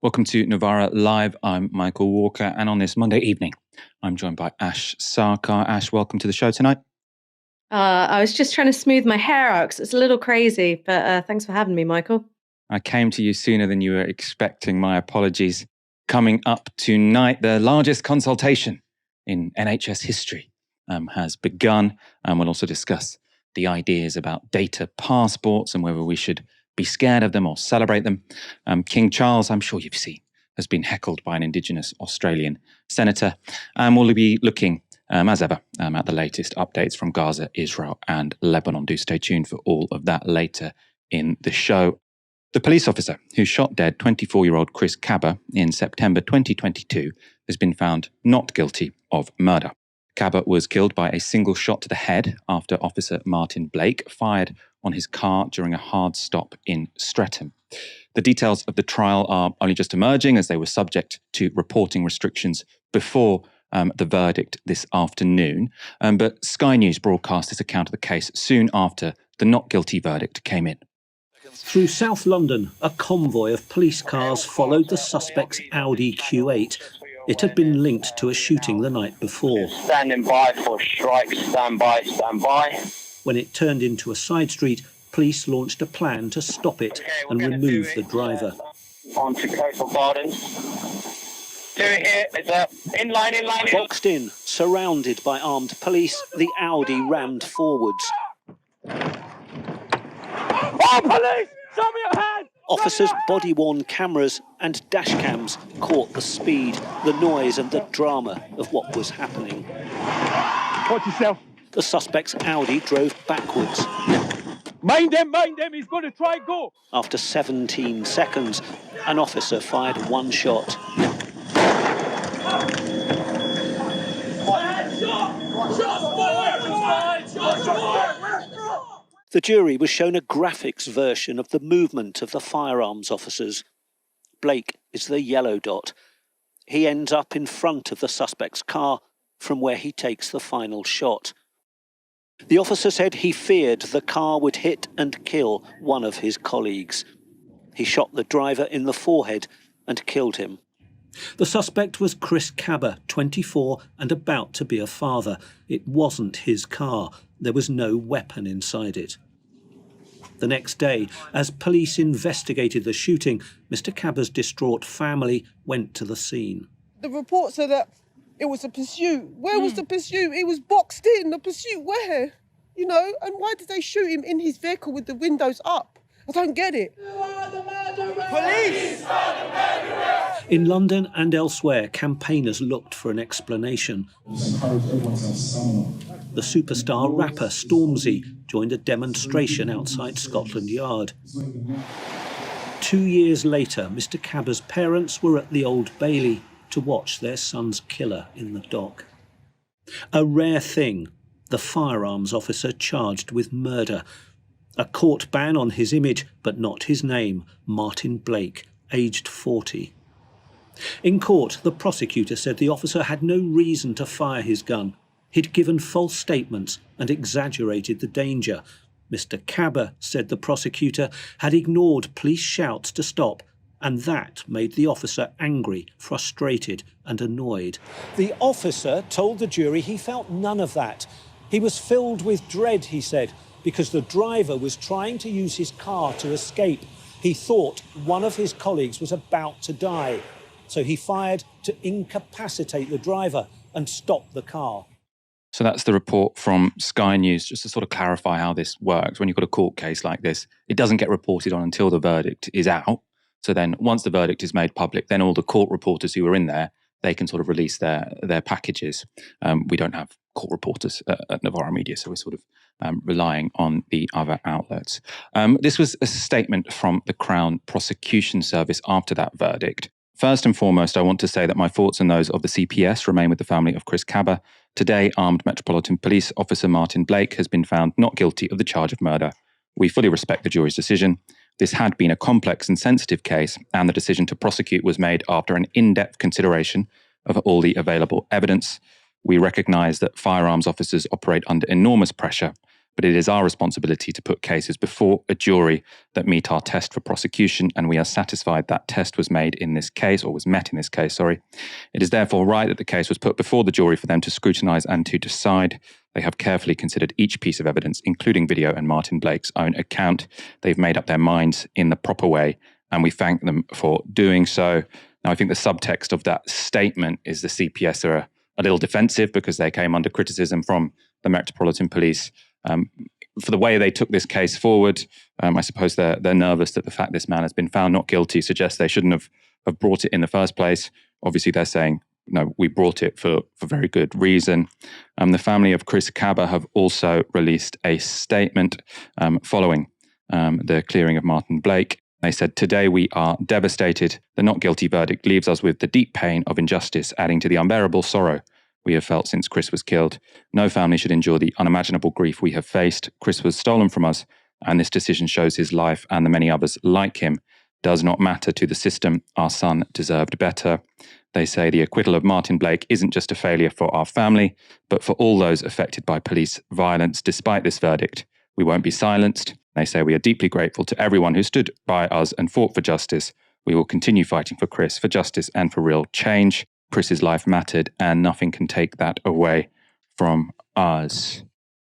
Welcome to Novara Live. I'm Michael Walker, and on this Monday evening, I'm joined by Ash Sarkar. Ash, welcome to the show tonight. I was just trying to smooth my hair out because it's a little crazy, but thanks for having me, Michael. I came to you sooner than you were expecting. My apologies. Coming up tonight, the largest consultation in NHS history has begun, and we'll also discuss the ideas about data passports and whether we should be scared of them or celebrate them. King Charles, I'm sure you've seen, has been heckled by an Indigenous Australian senator. And we'll be looking, as ever, at the latest updates from Gaza, Israel and Lebanon. Do stay tuned for all of that later in the show. The police officer who shot dead 24-year-old Chris Kaba in September 2022 has been found not guilty of murder. Kaba was killed by a single shot to the head after Officer Martin Blake fired on his car during a hard stop in Streatham. The details of the trial are only just emerging as they were subject to reporting restrictions before the verdict this afternoon. But Sky News broadcast this account of the case soon after the not guilty verdict came in. Through South London, a convoy of police cars followed the suspect's Audi Q8. It had been linked to a shooting the night before. Standing by for strike, stand by, stand by. When it turned into a side street, police launched a plan to stop it and remove the driver. On to Coastal Gardens. Do it here, it's in line. Boxed in, surrounded by armed police, the Audi rammed forwards. Oh, police! Show me your hand! Officers' body-worn cameras and dash cams caught the speed, the noise and the drama of what was happening. Watch yourself. The suspect's Audi drove backwards. Mind them, he's going to try and go. After 17 seconds, an officer fired one shot. The jury was shown a graphics version of the movement of the firearms officers. Blake is the yellow dot. He ends up in front of the suspect's car from where he takes the final shot. The officer said he feared the car would hit and kill one of his colleagues. He shot the driver in the forehead and killed him. The suspect was Chris Kaba, 24 and about to be a father. It wasn't his car. There was no weapon inside it. The next day, as police investigated the shooting, Mr. Kaba's distraught family went to the scene. The report said that it was a pursuit. Where was the pursuit? He was boxed in. The pursuit where? You know, and why did they shoot him in his vehicle with the windows up? I don't get it. Police! In London and elsewhere, campaigners looked for an explanation. The superstar rapper Stormzy joined a demonstration outside Scotland Yard. 2 years later, Mr. Kaba's parents were at the Old Bailey to watch their son's killer in the dock. A rare thing, the firearms officer charged with murder. A court ban on his image, but not his name, Martin Blake, aged 40. In court, the prosecutor said the officer had no reason to fire his gun. He'd given false statements and exaggerated the danger. Mr. Kaba, said the prosecutor, had ignored police shouts to stop, and that made the officer angry, frustrated and annoyed. The officer told the jury he felt none of that. He was filled with dread, he said, because the driver was trying to use his car to escape. He thought one of his colleagues was about to die, so he fired to incapacitate the driver and stop the car. So that's the report from Sky News, just to sort of clarify how this works. When you've got a court case like this, it doesn't get reported on until the verdict is out. So then once the verdict is made public, then all the court reporters who were in there, they can sort of release their packages. We don't have court reporters at Novara Media, so we're sort of relying on the other outlets. This was a statement from the Crown Prosecution Service after that verdict. First and foremost, I want to say that my thoughts and those of the CPS remain with the family of Chris Kaba. Today, armed Metropolitan Police Officer Martin Blake has been found not guilty of the charge of murder. We fully respect the jury's decision. This had been a complex and sensitive case, and the decision to prosecute was made after an in-depth consideration of all the available evidence. We recognise that firearms officers operate under enormous pressure, but it is our responsibility to put cases before a jury that meet our test for prosecution, and we are satisfied that test was made in this case, or was met in this case, sorry. It is therefore right that the case was put before the jury for them to scrutinise and to decide. They have carefully considered each piece of evidence, including video and Martin Blake's own account. They've made up their minds in the proper way, and we thank them for doing so. Now, I think the subtext of that statement is the CPS are a little defensive because they came under criticism from the Metropolitan Police for the way they took this case forward. I suppose they're nervous that the fact this man has been found not guilty suggests they shouldn't have brought it in the first place. Obviously, they're saying, no, we brought it for very good reason. The family of Chris Kaba have also released a statement following the clearing of Martin Blake. They said, "Today we are devastated. The not guilty verdict leaves us with the deep pain of injustice, adding to the unbearable sorrow we have felt since Chris was killed. No family should endure the unimaginable grief we have faced. Chris was stolen from us, and this decision shows his life and the many others like him does not matter to the system. Our son deserved better." They say the acquittal of Martin Blake isn't just a failure for our family, but for all those affected by police violence. Despite this verdict, we won't be silenced. They say we are deeply grateful to everyone who stood by us and fought for justice. We will continue fighting for Chris, for justice and for real change. Chris's life mattered, and nothing can take that away from us.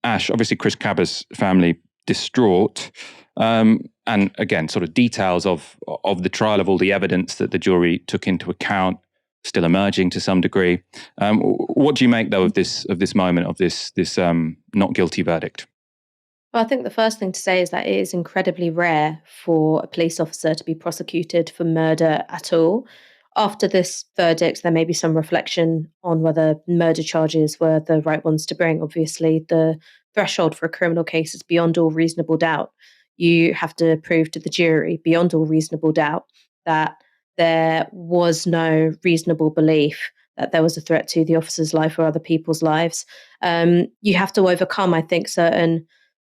Ash, obviously Chris Kaba's family distraught. And again, sort of details of the trial, of all the evidence that the jury took into account, still emerging to some degree. What do you make, though, of this moment, of this not guilty verdict? Well, I think the first thing to say is that it is incredibly rare for a police officer to be prosecuted for murder at all. After this verdict, there may be some reflection on whether murder charges were the right ones to bring. Obviously, the threshold for a criminal case is beyond all reasonable doubt. You have to prove to the jury beyond all reasonable doubt that there was no reasonable belief that there was a threat to the officer's life or other people's lives. You have to overcome, I think, certain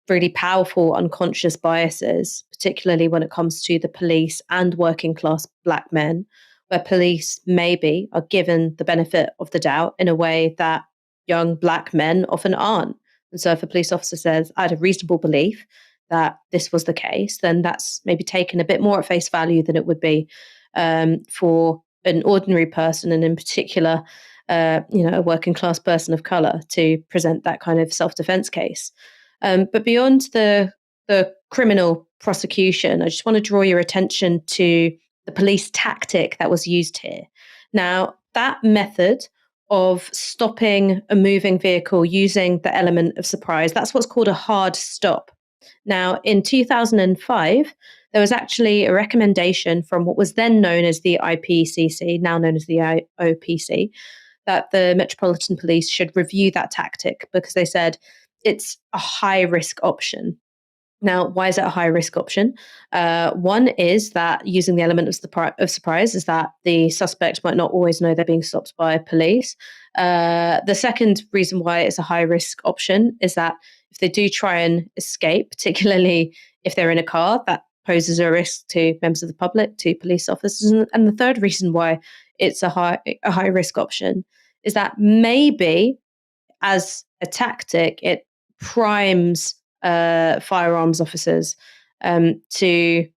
really powerful unconscious biases, particularly when it comes to the police and working class Black men, where police maybe are given the benefit of the doubt in a way that young Black men often aren't. And so if a police officer says, I had a reasonable belief that this was the case, then that's maybe taken a bit more at face value than it would be for an ordinary person, and in particular, a working class person of color, to present that kind of self-defense case. But beyond the criminal prosecution, I just want to draw your attention to the police tactic that was used here. Now, that method of stopping a moving vehicle using the element of surprise, that's what's called a hard stop. Now, in 2005, there was actually a recommendation from what was then known as the IPCC, now known as the IOPC, that the Metropolitan Police should review that tactic, because they said it's a high-risk option. Now, why is it a high-risk option? One is that using the element of surprise is that the suspect might not always know they're being stopped by police. The second reason why it's a high-risk option is that if they do try and escape, particularly if they're in a car, that poses a risk to members of the public, to police officers. And the third reason why it's a high-risk option is that maybe as a tactic, it primes firearms officers to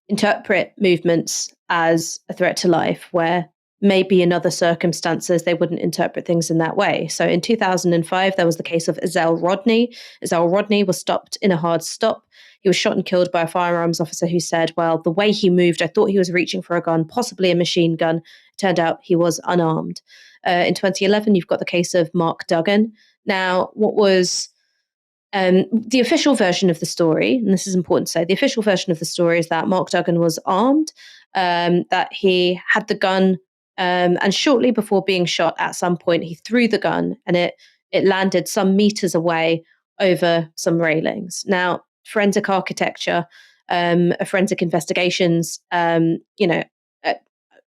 interpret movements as a threat to life, where maybe in other circumstances they wouldn't interpret things in that way. So in 2005, there was the case of Ezell Rodney. Ezell Rodney was stopped in a hard stop. He was shot and killed by a firearms officer who said, well, the way he moved, I thought he was reaching for a gun, possibly a machine gun. It turned out he was unarmed. In 2011, you've got the case of Mark Duggan. Now, what was the official version of the story, and this is important to say, the official version of the story is that Mark Duggan was armed, that he had the gun, and shortly before being shot, at some point, he threw the gun and it landed some meters away over some railings. Now, forensic architecture, a forensic investigations,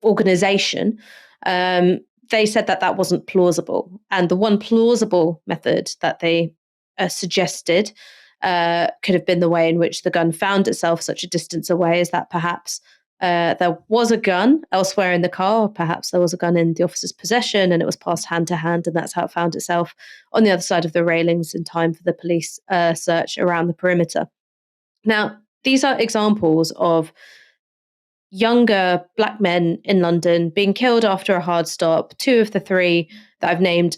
organization, they said that wasn't plausible. And the one plausible method that they suggested could have been the way in which the gun found itself such a distance away, is that perhaps there was a gun elsewhere in the car, or perhaps there was a gun in the officer's possession and it was passed hand to hand, and that's how it found itself on the other side of the railings in time for the police search around the perimeter. Now, these are examples of younger black men in London being killed after a hard stop. 2 of the 3 that I've named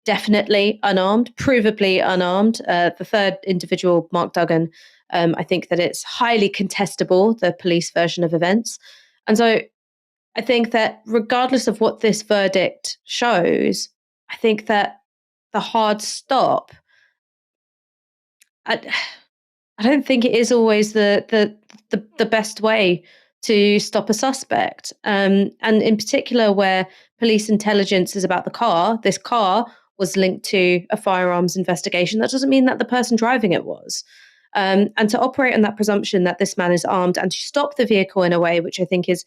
definitely unarmed, provably unarmed. The third individual, Mark Duggan, I think that it's highly contestable, the police version of events. And so I think that regardless of what this verdict shows, I think that the hard stop, I don't think it is always the best way to stop a suspect. And in particular, where police intelligence is about the car, this car was linked to a firearms investigation. That doesn't mean that the person driving it was. And to operate on that presumption that this man is armed and to stop the vehicle in a way which I think is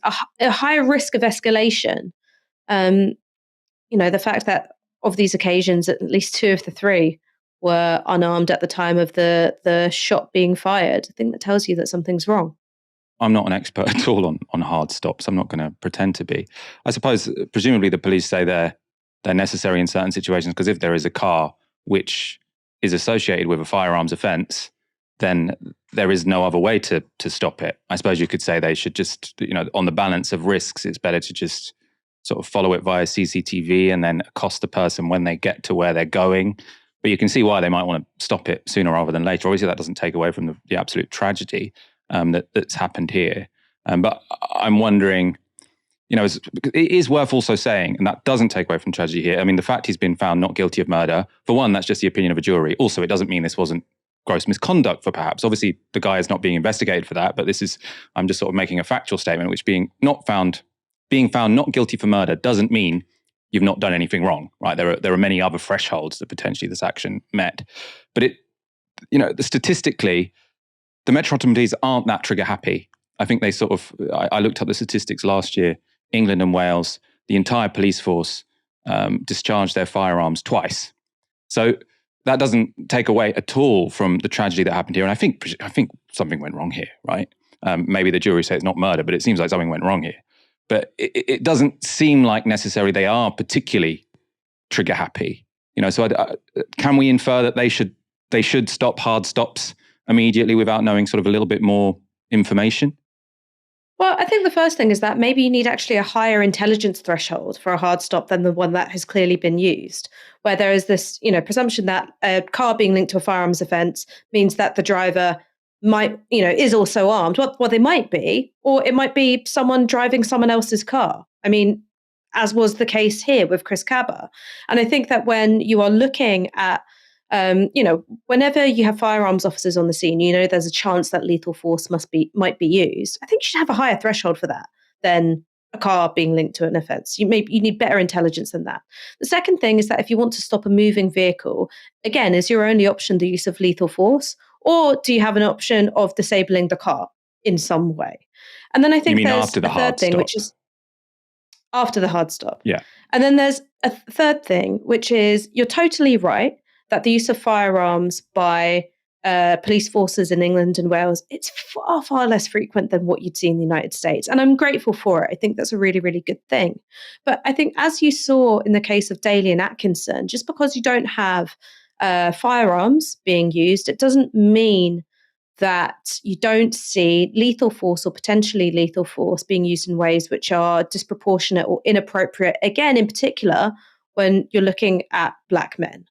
a higher risk of escalation. The fact that of these occasions, at least 2 of the 3 were unarmed at the time of the shot being fired, I think that tells you that something's wrong. I'm not an expert at all on hard stops. I'm not going to pretend to be. I suppose, presumably, the police say they're necessary in certain situations, because if there is a car which is associated with a firearms offence, then there is no other way to stop it. I suppose you could say they should just, on the balance of risks, it's better to just sort of follow it via CCTV and then accost the person when they get to where they're going. But you can see why they might want to stop it sooner rather than later. Obviously, that doesn't take away from the absolute tragedy that's happened here. But I'm wondering, it is worth also saying, and that doesn't take away from tragedy here. I mean, the fact he's been found not guilty of murder, for one, that's just the opinion of a jury. Also, it doesn't mean this wasn't gross misconduct for perhaps. Obviously, the guy is not being investigated for that, but I'm just sort of making a factual statement, which being found not guilty for murder doesn't mean you've not done anything wrong, right? There are many other thresholds that potentially this action met. But statistically, the Metropolitan Police aren't that trigger happy. I think they I looked up the statistics last year. England and Wales, the entire police force discharged their firearms twice. So that doesn't take away at all from the tragedy that happened here. And I think something went wrong here, right? Maybe the jury say it's not murder, but it seems like something went wrong here. But it doesn't seem like necessarily they are particularly trigger happy. So can we infer that they should stop hard stops immediately without knowing sort of a little bit more information? Well, I think the first thing is that maybe you need actually a higher intelligence threshold for a hard stop than the one that has clearly been used, where there is this, presumption that a car being linked to a firearms offence means that the driver might, is also armed. Well, they might be, or it might be someone driving someone else's car. I mean, as was the case here with Chris Kaba. And I think that when you are looking at whenever you have firearms officers on the scene, there's a chance that lethal force might be used. I think you should have a higher threshold for that than a car being linked to an offence. You need better intelligence than that. The second thing is that if you want to stop a moving vehicle, again, is your only option the use of lethal force, or do you have an option of disabling the car in some way? And then I think there's a third thing, which is after the hard stop. Yeah. And then there's a third thing, which is you're totally right that the use of firearms by police forces in England and Wales, it's far, far less frequent than what you'd see in the United States. And I'm grateful for it. I think that's a really, really good thing. But I think as you saw in the case of Daly and Atkinson, just because you don't have firearms being used, it doesn't mean that you don't see lethal force or potentially lethal force being used in ways which are disproportionate or inappropriate, again, in particular, when you're looking at Black men.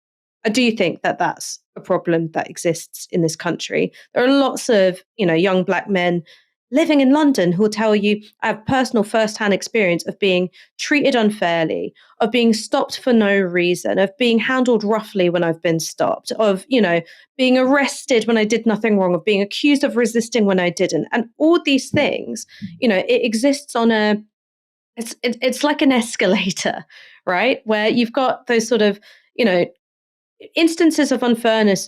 I do think that that's a problem that exists in this country. There are lots of, young Black men living in London who will tell you, I have personal first-hand experience of being treated unfairly, of being stopped for no reason, of being handled roughly when I've been stopped, of, being arrested when I did nothing wrong, of being accused of resisting when I didn't. And all these things, it exists on it's like an escalator, right? Where you've got those sort of, instances of unfairness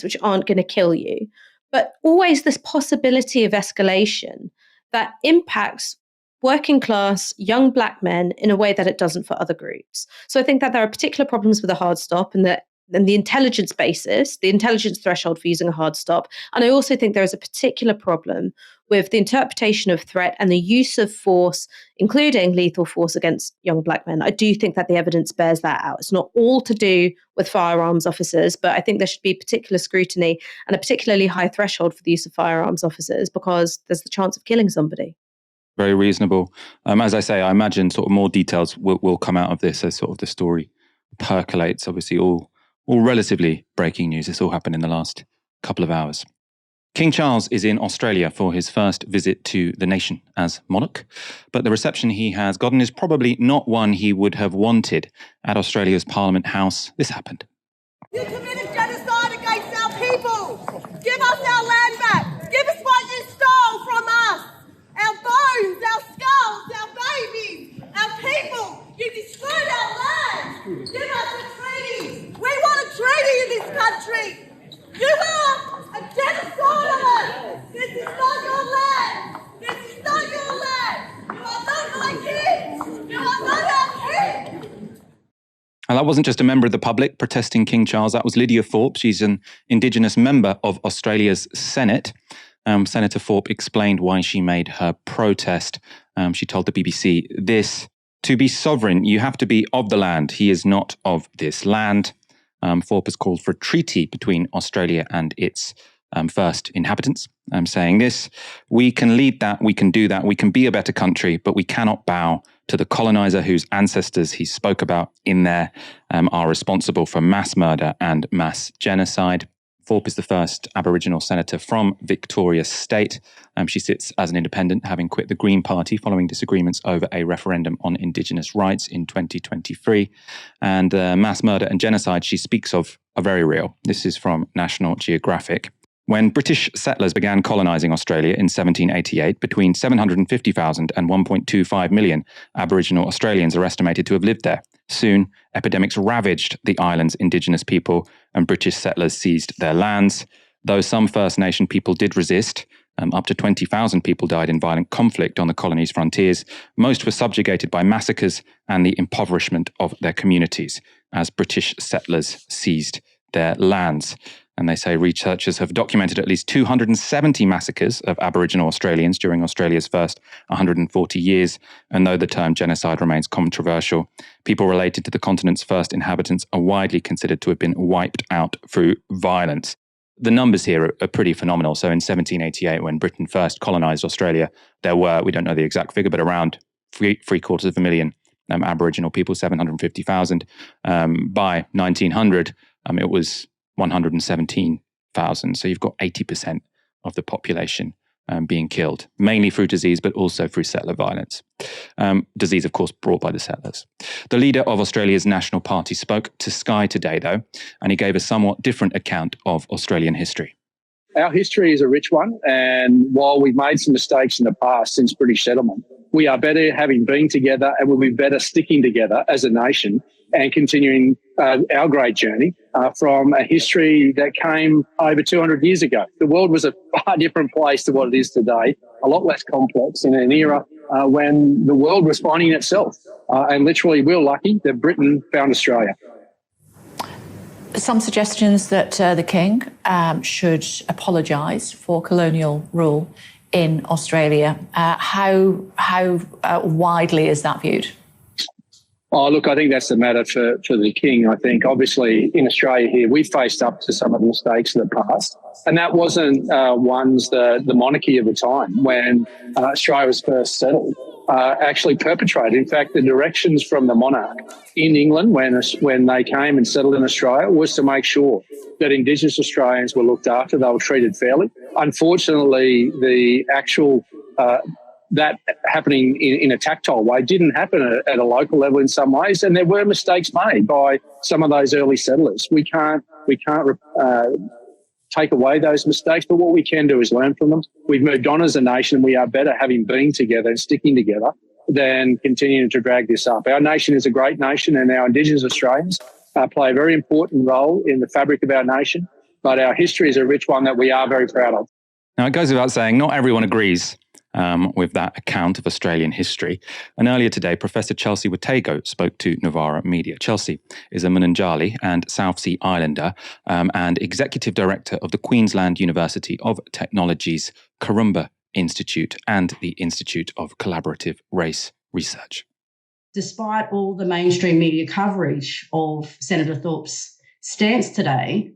which aren't going to kill you, but always this possibility of escalation that impacts working class young Black men in a way that it doesn't for other groups. So I think that there are particular problems with a hard stop, and that and the intelligence basis, the intelligence threshold for using a hard stop. And I also think there is a particular problem with the interpretation of threat and the use of force, including lethal force against young black men. I do think that the evidence bears that out. It's not all to do with firearms officers, but I think there should be particular scrutiny and a particularly high threshold for the use of firearms officers because there's the chance of killing somebody. Very reasonable. As I say, I imagine sort of more details will come out of this as sort of the story percolates. Obviously, all relatively breaking news. This all happened in the last couple of hours. King Charles is in Australia for his first visit to the nation as monarch, but the reception he has gotten is probably not one he would have wanted. At Australia's Parliament House, this happened. You committed genocide against our people. Give us our land back. Give us what you stole from us. Our bones, our skulls, our babies, our people. You destroyed our land. Give us a treaty. We want a treaty in this country. You are a genocider. This is not your land. This is not your land. You are not my kids. You are not our kids. And that wasn't just a member of the public protesting King Charles. That was Lydia Thorpe. She's an Indigenous member of Australia's Senate. Senator Thorpe explained why she made her protest. She told the BBC this: to be sovereign, you have to be of the land. He is not of this land. Thorpe has called for a treaty between Australia and its first inhabitants, saying this: we can lead that, we can do that, we can be a better country, but we cannot bow to the colonizer whose ancestors he spoke about in there are responsible for mass murder and mass genocide. Thorpe is the first Aboriginal senator from Victoria State. She sits as an independent, having quit the Green Party following disagreements over a referendum on Indigenous rights in 2023. And mass murder and genocide she speaks of are very real. This is from National Geographic. When British settlers began colonising Australia in 1788, between 750,000 and 1.25 million Aboriginal Australians are estimated to have lived there. Soon, epidemics ravaged the island's Indigenous people and British settlers seized their lands. Though some First Nation people did resist, up to 20,000 people died in violent conflict on the colony's frontiers. Most were subjugated by massacres and the impoverishment of their communities as British settlers seized their lands. And they say researchers have documented at least 270 massacres of Aboriginal Australians during Australia's first 140 years. And though the term genocide remains controversial, people related to the continent's first inhabitants are widely considered to have been wiped out through violence. The numbers here are pretty phenomenal. So in 1788, when Britain first colonised Australia, there were, we don't know the exact figure, but around 750,000 Aboriginal people, 750,000. By 1900, it was 117,000. So you've got 80% of the population being killed, mainly through disease, but also through settler violence. Disease, of course, brought by the settlers. The leader of Australia's National Party spoke to Sky today, though, and he gave a somewhat different account of Australian history. Our history is a rich one, and while we've made some mistakes in the past since British settlement, we are better having been together, and we'll be better sticking together as a nation and continuing our great journey from a history that came over 200 years ago. The world was a far different place to what it is today, a lot less complex in an era when the world was finding itself. And literally, we're lucky that Britain found Australia. Some suggestions that the King should apologise for colonial rule in Australia. How widely is that viewed? Oh, look, I think that's a matter for the King. I think, obviously, in Australia here, we faced up to some of the mistakes of the past. And that wasn't the monarchy of the time when Australia was first settled, actually perpetrated. In fact, the directions from the monarch in England when they came and settled in Australia was to make sure that Indigenous Australians were looked after, they were treated fairly. Unfortunately, the actual that happening in a tactile way didn't happen at a local level in some ways, and there were mistakes made by some of those early settlers. We can't take away those mistakes, but what we can do is learn from them. We've moved on as a nation, and we are better having been together and sticking together than continuing to drag this up. Our nation is a great nation, and our Indigenous Australians play a very important role in the fabric of our nation, but our history is a rich one that we are very proud of. Now, it goes without saying, not everyone agrees with that account of Australian history. And earlier today, Professor Chelsea Watego spoke to Novara Media. Chelsea is a Mununjali and South Sea Islander and Executive Director of the Queensland University of Technology's Karumba Institute and the Institute of Collaborative Race Research. Despite all the mainstream media coverage of Senator Thorpe's stance today,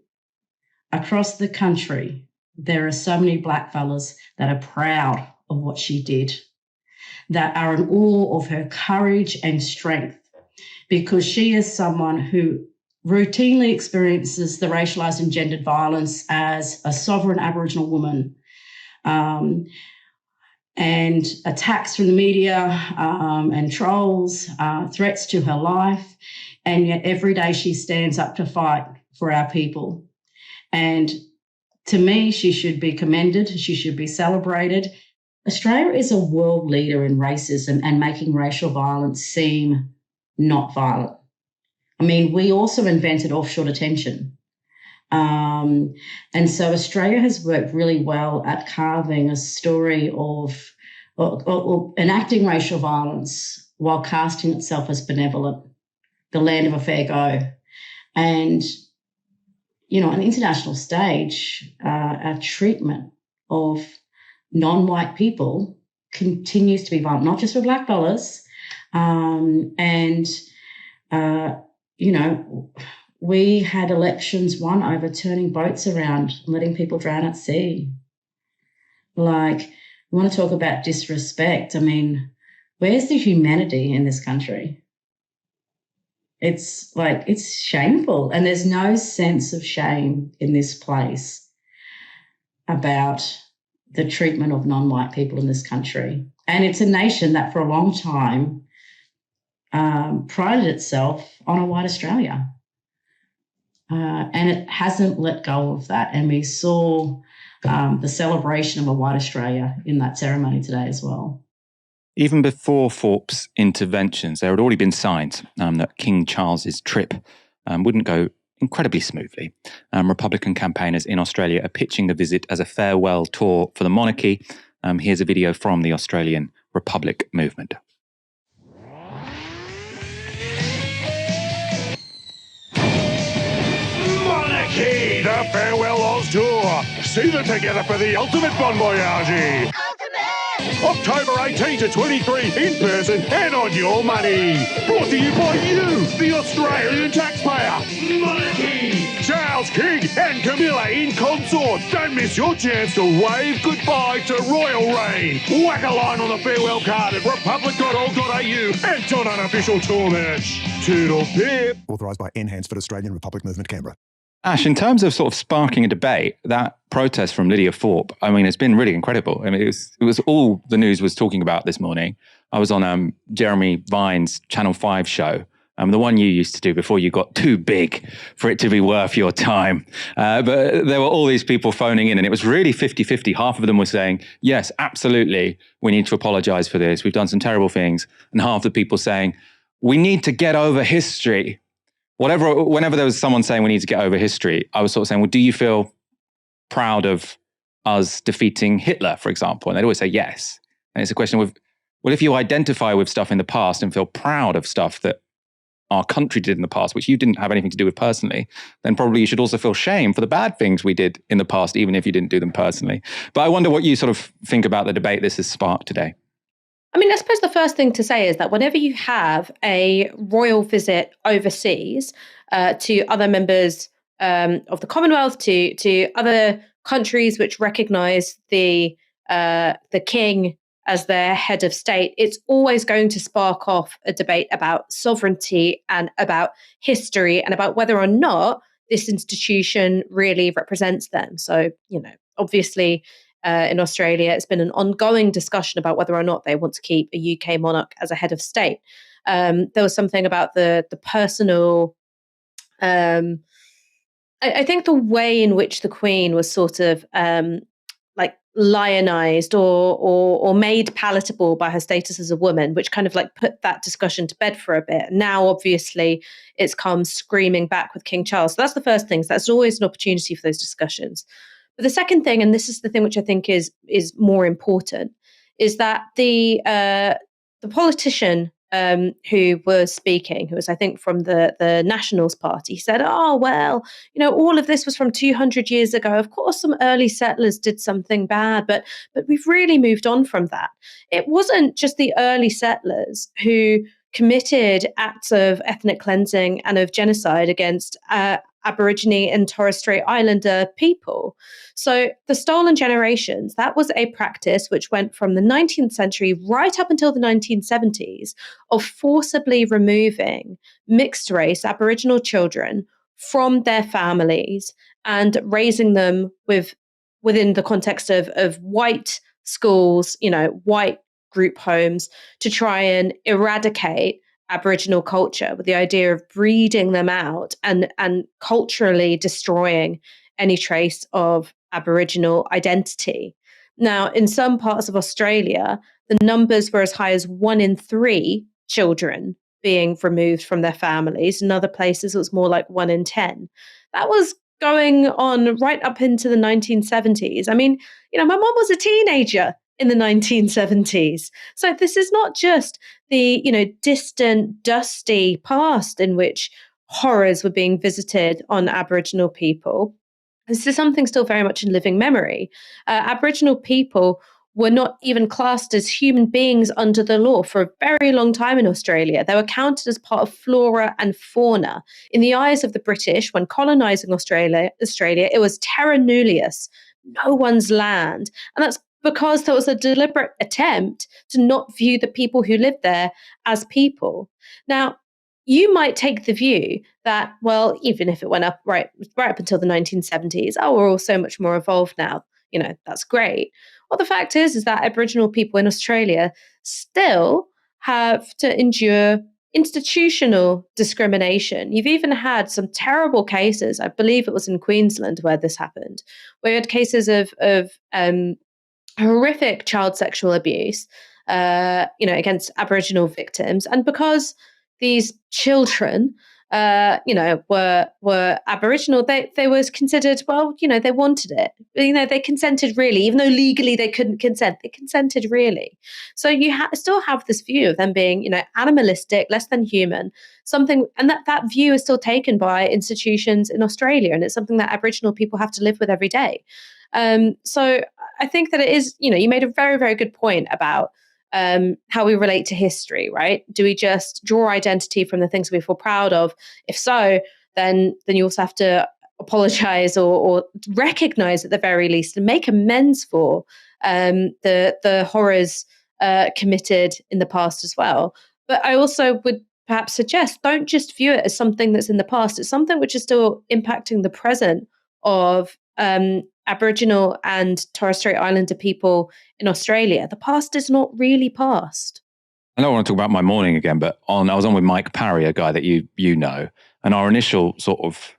across the country, there are so many blackfellas that are proud of what she did, that are in awe of her courage and strength, because she is someone who routinely experiences the racialised and gendered violence as a sovereign Aboriginal woman, and attacks from the media and trolls, threats to her life, and yet every day she stands up to fight for our people. And to me, she should be commended, she should be celebrated. Australia is a world leader in racism and making racial violence seem not violent. I mean, we also invented offshore detention. And so Australia has worked really well at carving a story of enacting racial violence while casting itself as benevolent, the land of a fair go. And, you know, on the international stage, our treatment of non-white people continues to be violent, not just for blackfellas. You know, we had elections won over turning boats around, letting people drown at sea. Like, we want to talk about disrespect. I mean, where's the humanity in this country? It's shameful. And there's no sense of shame in this place about the treatment of non-white people in this country. And it's a nation that for a long time prided itself on a white Australia. And it hasn't let go of that. And we saw the celebration of a white Australia in that ceremony today as well. Even before Thorpe's interventions, there had already been signs that King Charles's trip wouldn't go incredibly smoothly. Republican campaigners in Australia are pitching the visit as a farewell tour for the monarchy. Here's a video from the Australian Republic movement. Monarchy, the Farewell Oz Tour. See them together for the ultimate bon voyage. October 18 to 23, in person and on your money. Brought to you by you, the Australian taxpayer. Monarchy! Charles, King and Camilla in consort. Don't miss your chance to wave goodbye to royal reign. Whack a line on the farewell card at republic.org.au and ton unofficial tour merch. Toodle pip. Authorised by Enhanced Australian Republic Movement, Canberra. Ash, in terms of sort of sparking a debate, that protest from Lydia Thorpe, I mean, it's been really incredible. I mean, it was all the news was talking about this morning. I was on Jeremy Vine's Channel 5 show, the one you used to do before you got too big for it to be worth your time. But there were all these people phoning in, and it was really 50-50. Half of them were saying, yes, absolutely, we need to apologise for this. We've done some terrible things. And half the people saying, we need to get over history. Whenever there was someone saying we need to get over history, I was sort of saying, well, do you feel proud of us defeating Hitler, for example? And they'd always say yes. And it's a question of, well, if you identify with stuff in the past and feel proud of stuff that our country did in the past, which you didn't have anything to do with personally, then probably you should also feel shame for the bad things we did in the past, even if you didn't do them personally. But I wonder what you sort of think about the debate this has sparked today. I mean, I suppose the first thing to say is that whenever you have a royal visit overseas to other members of the Commonwealth, to other countries which recognise the king as their head of state, it's always going to spark off a debate about sovereignty and about history and about whether or not this institution really represents them. So, you know, obviously, in Australia, it's been an ongoing discussion about whether or not they want to keep a UK monarch as a head of state. There was something about the personal. I think the way in which the Queen was sort of like lionized or made palatable by her status as a woman, which kind of like put that discussion to bed for a bit. Now, obviously, it's come screaming back with King Charles. So that's the first thing. So that's always an opportunity for those discussions. But the second thing, and this is the thing which I think is more important, is that the politician who was speaking, who was, I think, from the Nationals Party, said, oh, well, all of this was from 200 years ago. Of course, some early settlers did something bad, but we've really moved on from that. It wasn't just the early settlers who committed acts of ethnic cleansing and of genocide against Aborigine and Torres Strait Islander people. So the stolen generations, that was a practice which went from the 19th century right up until the 1970s of forcibly removing mixed race Aboriginal children from their families and raising them within the context of white schools, white group homes, to try and eradicate Aboriginal culture with the idea of breeding them out and culturally destroying any trace of Aboriginal identity. Now, in some parts of Australia, the numbers were as high as 1 in 3 children being removed from their families. In other places, it was more like 1 in 10. That was going on right up into the 1970s. I mean, my mom was a teenager in the 1970s. So this is not just the, distant, dusty past in which horrors were being visited on Aboriginal people. This is something still very much in living memory. Aboriginal people were not even classed as human beings under the law for a very long time in Australia. They were counted as part of flora and fauna. In the eyes of the British, when colonising Australia, it was terra nullius, no one's land. And that's because there was a deliberate attempt to not view the people who lived there as people. Now, you might take the view that, well, even if it went up right up until the 1970s, we're all so much more evolved now. That's great. Well, the fact is that Aboriginal people in Australia still have to endure institutional discrimination. You've even had some terrible cases. I believe it was in Queensland where this happened, where you had cases of horrific child sexual abuse, against Aboriginal victims, and because these children, were Aboriginal, they was considered, well, they wanted it. They consented really, even though legally they couldn't consent. They consented really. So you still have this view of them being, animalistic, less than human, something, and that view is still taken by institutions in Australia, and it's something that Aboriginal people have to live with every day. So I think that it is, you made a very, very good point about how we relate to history, right? Do we just draw identity from the things we feel proud of? If so, then you also have to apologize or recognize at the very least and make amends for the horrors committed in the past as well. But I also would perhaps suggest, don't just view it as something that's in the past. It's something which is still impacting the present of Aboriginal and Torres Strait Islander people in Australia. The past is not really past. I don't want to talk about my morning again, but I was on with Mike Parry, a guy that you know, and our initial sort of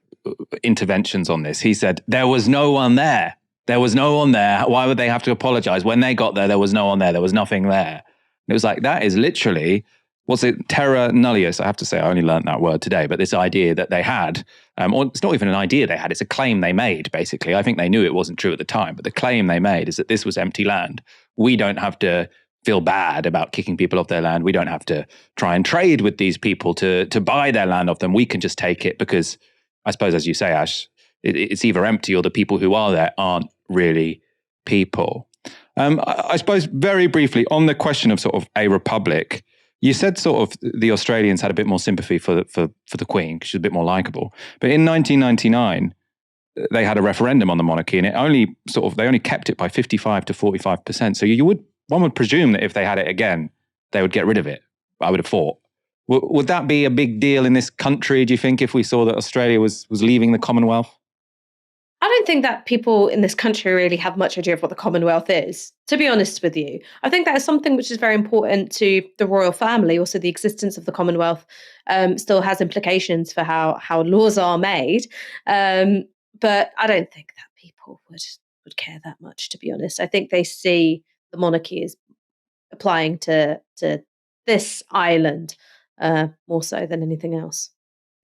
interventions on this, he said, there was no one there. There was no one there. Why would they have to apologize? When they got there was no one there. There was nothing there. And it was like, that is literally, what's it, terra nullius? I have to say, I only learned that word today, but this idea that they had, or it's not even an idea they had, it's a claim they made, basically. I think they knew it wasn't true at the time, but the claim they made is that this was empty land. We don't have to feel bad about kicking people off their land. We don't have to try and trade with these people to buy their land off them. We can just take it because, I suppose, as you say, Ash, it's either empty or the people who are there aren't really people. I suppose very briefly on the question of sort of a republic, you said sort of the Australians had a bit more sympathy for the Queen because she's a bit more likable. But in 1999, they had a referendum on the monarchy, and they only kept it by 55 to 45%. So one would presume that if they had it again, they would get rid of it. I would have thought. Would that be a big deal in this country? Do you think if we saw that Australia was leaving the Commonwealth? I don't think that people in this country really have much idea of what the Commonwealth is, to be honest with you. I think that is something which is very important to the royal family. Also, the existence of the Commonwealth still has implications for how laws are made. But I don't think that people would care that much, to be honest. I think they see the monarchy as applying to this island more so than anything else.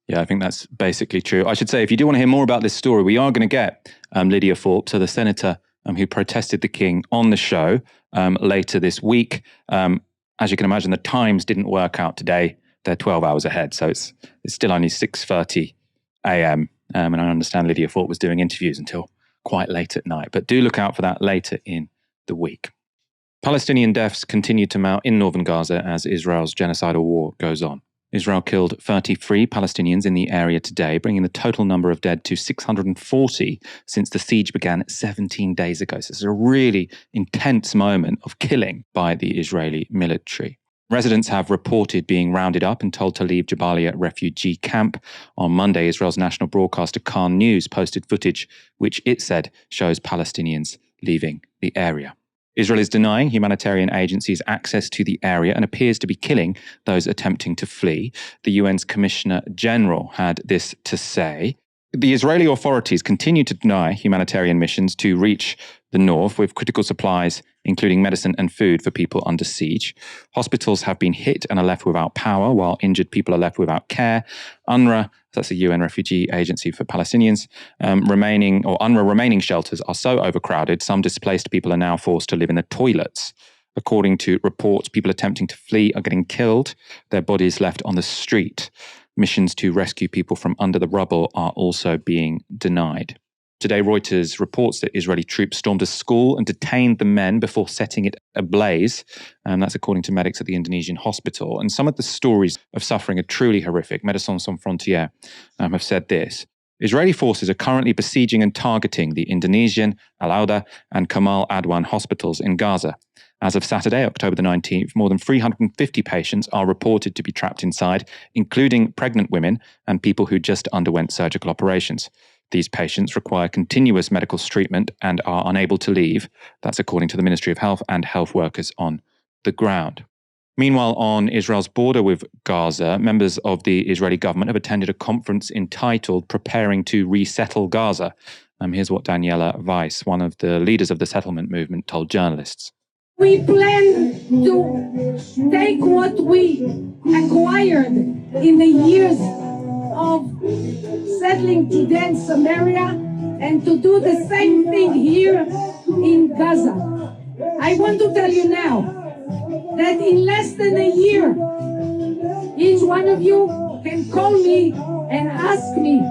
Yeah, I think that's basically true. I should say, if you do want to hear more about this story, we are going to get Lydia Thorpe, so the Senator who protested the king on the show later this week. As you can imagine, the times didn't work out today. They're 12 hours ahead, so it's still only 6:30 a.m. And I understand Lydia Fort was doing interviews until quite late at night. But do look out for that later in the week. Palestinian deaths continue to mount in northern Gaza as Israel's genocidal war goes on. Israel killed 33 Palestinians in the area today, bringing the total number of dead to 640 since the siege began 17 days ago. So it's a really intense moment of killing by the Israeli military. Residents have reported being rounded up and told to leave Jabalia refugee camp. On Monday, Israel's national broadcaster Khan News posted footage which it said shows Palestinians leaving the area. Israel is denying humanitarian agencies access to the area and appears to be killing those attempting to flee. The UN's Commissioner General had this to say. The Israeli authorities continue to deny humanitarian missions to reach the north with critical supplies, including medicine and food for people under siege. Hospitals have been hit and are left without power, while injured people are left without care. UNRWA, that's the UN Refugee Agency for Palestinians, UNRWA remaining shelters are so overcrowded, some displaced people are now forced to live in the toilets. According to reports, people attempting to flee are getting killed, their bodies left on the street. Missions to rescue people from under the rubble are also being denied. Today, Reuters reports that Israeli troops stormed a school and detained the men before setting it ablaze. That's according to medics at the Indonesian hospital. And some of the stories of suffering are truly horrific. Médecins Sans Frontières have said this. Israeli forces are currently besieging and targeting the Indonesian, Al-Auda and Kamal Adwan hospitals in Gaza. As of Saturday, October the 19th, more than 350 patients are reported to be trapped inside, including pregnant women and people who just underwent surgical operations. These patients require continuous medical treatment and are unable to leave. That's according to the Ministry of Health and health workers on the ground. Meanwhile, on Israel's border with Gaza, members of the Israeli government have attended a conference entitled Preparing to Resettle Gaza. Here's what Daniela Weiss, one of the leaders of the settlement movement, told journalists. We plan to take what we acquired in the years of settling Judea and Samaria and to do the same thing here in Gaza. I want to tell you now that in less than a year, each one of you can call me and ask me,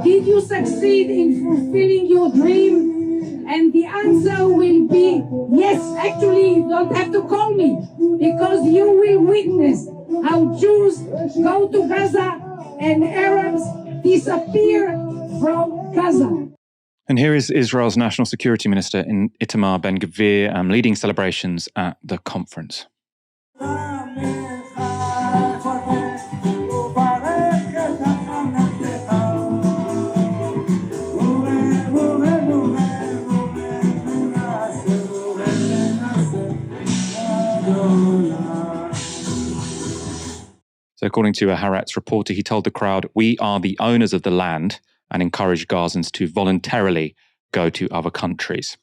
did you succeed in fulfilling your dream? And the answer will be yes. Actually, you don't have to call me because you will witness how Jews go to Gaza and Arabs disappear from Gaza. And here is Israel's National Security Minister Itamar Ben-Gvir leading celebrations at the conference. So according to a Haaretz reporter, he told the crowd, "We are the owners of the land," and encouraged Gazans to voluntarily go to other countries.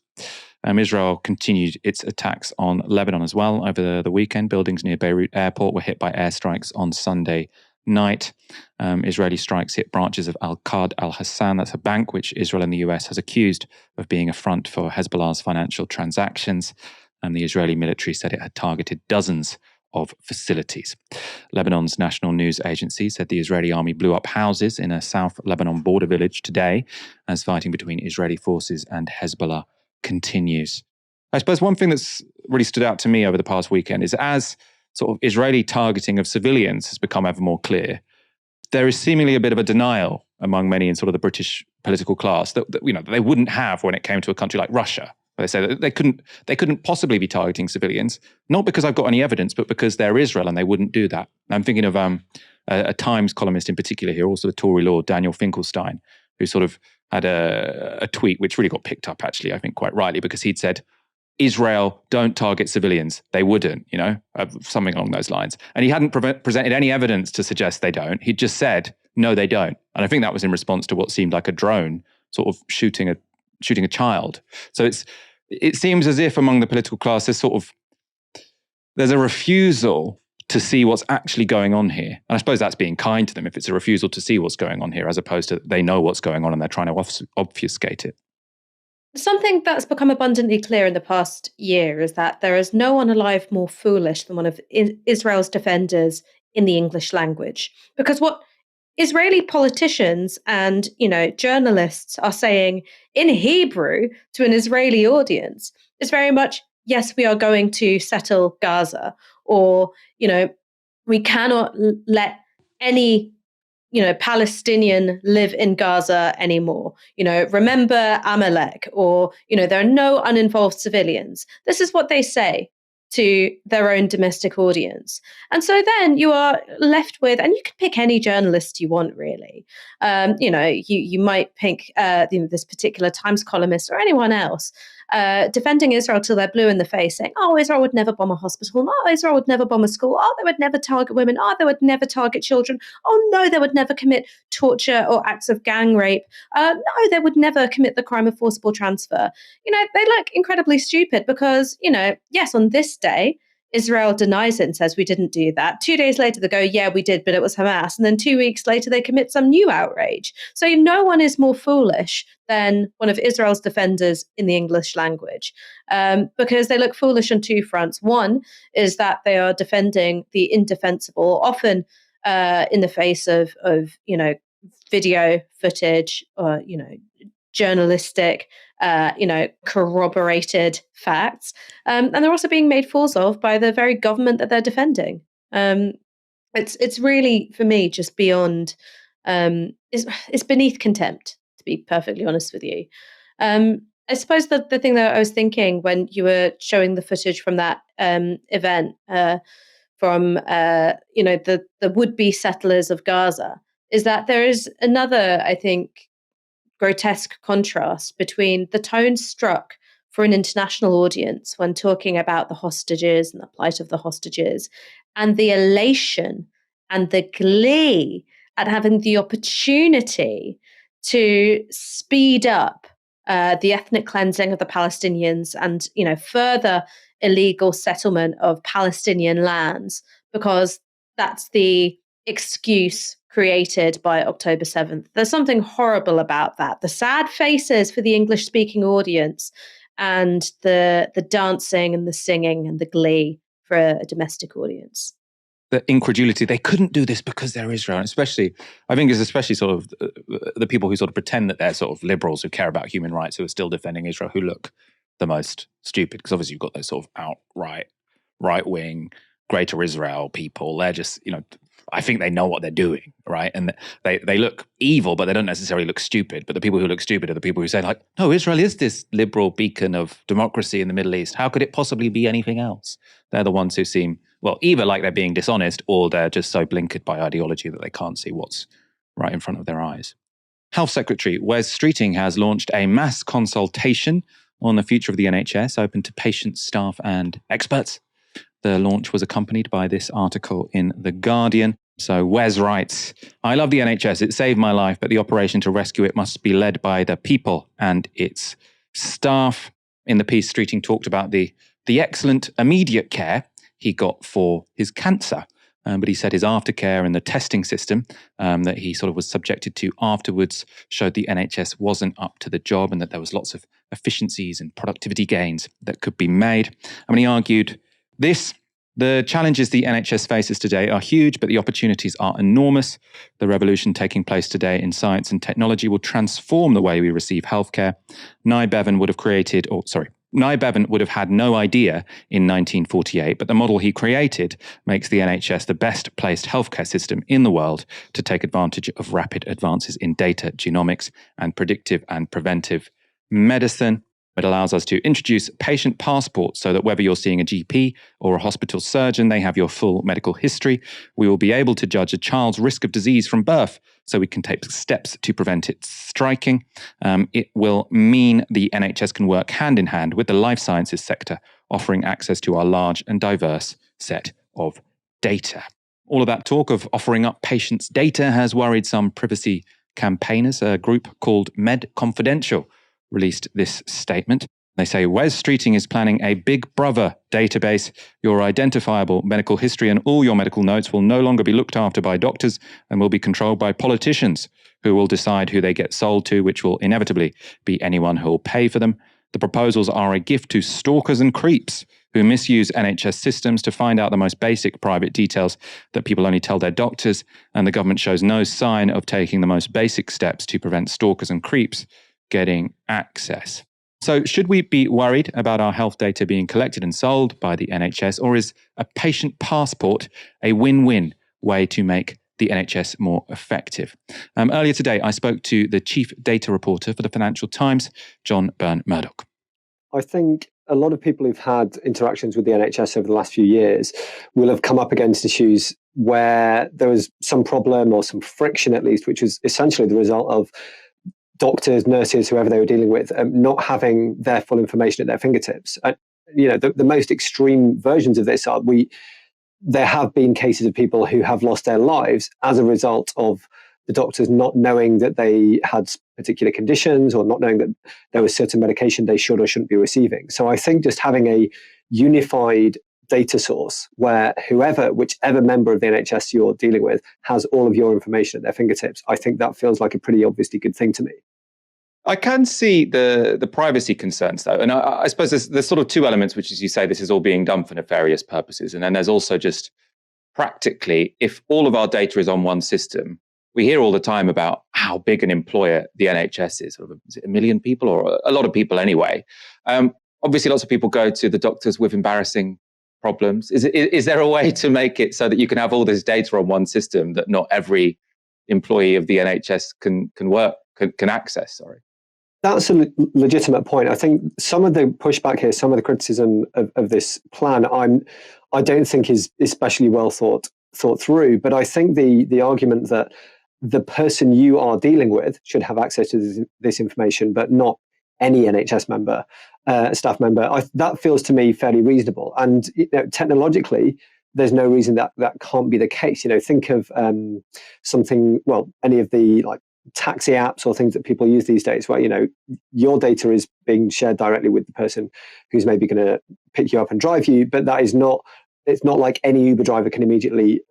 Israel continued its attacks on Lebanon as well over the weekend. Buildings near Beirut airport were hit by airstrikes on Sunday night. Israeli strikes hit branches of Al-Qad al-Hassan, that's a bank which Israel and the US has accused of being a front for Hezbollah's financial transactions. And the Israeli military said it had targeted dozens of facilities. Lebanon's national news agency said the Israeli army blew up houses in a South Lebanon border village today as fighting between Israeli forces and Hezbollah continues. I suppose one thing that's really stood out to me over the past weekend is as sort of Israeli targeting of civilians has become ever more clear, there is seemingly a bit of a denial among many in sort of the British political class that they wouldn't have when it came to a country like Russia. They say that they couldn't possibly be targeting civilians, not because I've got any evidence, but because they're Israel and they wouldn't do that. I'm thinking of a Times columnist in particular here, also the Tory Lord, Daniel Finkelstein, who sort of had a tweet which really got picked up, actually, I think quite rightly, because he'd said, Israel don't target civilians. They wouldn't, something along those lines. And he hadn't presented any evidence to suggest they don't. He just said, no, they don't. And I think that was in response to what seemed like a drone sort of shooting a child. So it seems as if among the political class there's a refusal to see what's actually going on here. And I suppose that's being kind to them if it's a refusal to see what's going on here, as opposed to they know what's going on and they're trying to obfuscate it. Something that's become abundantly clear in the past year is that there is no one alive more foolish than one of Israel's defenders in the English language. Because what Israeli politicians and, journalists are saying in Hebrew to an Israeli audience is very much, yes, we are going to settle Gaza, or, we cannot let any Palestinian live in Gaza anymore. Remember Amalek, or, there are no uninvolved civilians. This is what they say to their own domestic audience. And so then you are left with, and you can pick any journalist you want, really. You might pick this particular Times columnist or anyone else defending Israel till they're blue in the face, saying, oh, Israel would never bomb a hospital. Oh, Israel would never bomb a school. Oh, they would never target women. Oh, they would never target children. Oh, no, they would never commit torture or acts of gang rape. No, they would never commit the crime of forcible transfer. They look incredibly stupid because, yes, on this day, Israel denies it and says we didn't do that. 2 days later, they go, yeah, we did, but it was Hamas. And then 2 weeks later, they commit some new outrage. So no one is more foolish than one of Israel's defenders in the English language, because they look foolish on two fronts. One is that they are defending the indefensible, often in the face of video footage or, journalistic, corroborated facts. And they're also being made fools of by the very government that they're defending. It's really, for me, just beyond, it's beneath contempt, to be perfectly honest with you. I suppose the thing that I was thinking when you were showing the footage from that event from the would-be settlers of Gaza is that there is another, I think, grotesque contrast between the tone struck for an international audience when talking about the hostages and the plight of the hostages, and the elation and the glee at having the opportunity to speed up the ethnic cleansing of the Palestinians and, further illegal settlement of Palestinian lands, because that's the excuse created by October 7th. There's something horrible about that. The sad faces for the English-speaking audience and the dancing and the singing and the glee for a domestic audience. The incredulity, they couldn't do this because they're Israel. And I think it's especially sort of the people who sort of pretend that they're sort of liberals who care about human rights, who are still defending Israel, who look the most stupid. Because obviously you've got those sort of outright right-wing, Greater Israel people. They're just, I think they know what they're doing, right? And they look evil, but they don't necessarily look stupid. But the people who look stupid are the people who say, like, no, Israel is this liberal beacon of democracy in the Middle East. How could it possibly be anything else? They're the ones who seem, well, either like they're being dishonest or they're just so blinkered by ideology that they can't see what's right in front of their eyes. Health Secretary Wes Streeting has launched a mass consultation on the future of the NHS, open to patients, staff and experts. The launch was accompanied by this article in The Guardian. So Wes writes, I love the NHS. It saved my life, but the operation to rescue it must be led by the people and its staff. In the piece, Streeting talked about the excellent immediate care he got for his cancer. But he said his aftercare and the testing system that he sort of was subjected to afterwards showed the NHS wasn't up to the job and that there was lots of efficiencies and productivity gains that could be made. I mean, he argued the challenges the NHS faces today are huge, but the opportunities are enormous. The revolution taking place today in science and technology will transform the way we receive healthcare. Nye Bevan would have had no idea in 1948, but the model he created makes the NHS the best placed healthcare system in the world to take advantage of rapid advances in data, genomics, and predictive and preventive medicine. It allows us to introduce patient passports so that whether you're seeing a GP or a hospital surgeon, they have your full medical history. We will be able to judge a child's risk of disease from birth so we can take steps to prevent it striking. It will mean the NHS can work hand in hand with the life sciences sector, offering access to our large and diverse set of data. All of that talk of offering up patients' data has worried some privacy campaigners. A group called Med Confidential released this statement. They say Wes Streeting is planning a Big Brother database. Your identifiable medical history and all your medical notes will no longer be looked after by doctors and will be controlled by politicians who will decide who they get sold to, which will inevitably be anyone who will pay for them. The proposals are a gift to stalkers and creeps who misuse NHS systems to find out the most basic private details that people only tell their doctors, and the government shows no sign of taking the most basic steps to prevent stalkers and creeps getting access. So should we be worried about our health data being collected and sold by the NHS, or is a patient passport a win-win way to make the NHS more effective? Earlier today, I spoke to the chief data reporter for the Financial Times, John Byrne-Murdoch. I think a lot of people who've had interactions with the NHS over the last few years will have come up against issues where there was some problem or some friction, at least, which was essentially the result of doctors, nurses, whoever they were dealing with, not having their full information at their fingertips. The most extreme versions of this are there have been cases of people who have lost their lives as a result of the doctors not knowing that they had particular conditions or not knowing that there was certain medication they should or shouldn't be receiving. So I think just having a unified data source where whichever member of the NHS you're dealing with has all of your information at their fingertips, I think that feels like a pretty obviously good thing to me. I can see the privacy concerns, though. And I suppose there's sort of two elements, which is you say this is all being done for nefarious purposes. And then there's also just practically, if all of our data is on one system, we hear all the time about how big an employer the NHS is. Is it 1 million people or a lot of people anyway? Obviously, lots of people go to the doctors with embarrassing problems. Is there a way to make it so that you can have all this data on one system that not every employee of the NHS can access? Sorry. That's a legitimate point. I think some of the pushback here, some of the criticism of this plan, I don't think is especially well thought through. But I think the argument that the person you are dealing with should have access to this information, but not any NHS member, staff member, that feels to me fairly reasonable. And technologically, there's no reason that can't be the case. Think of any of the taxi apps or things that people use these days, where your data is being shared directly with the person who's maybe going to pick you up and drive you, but that is not. It's not like any Uber driver can immediately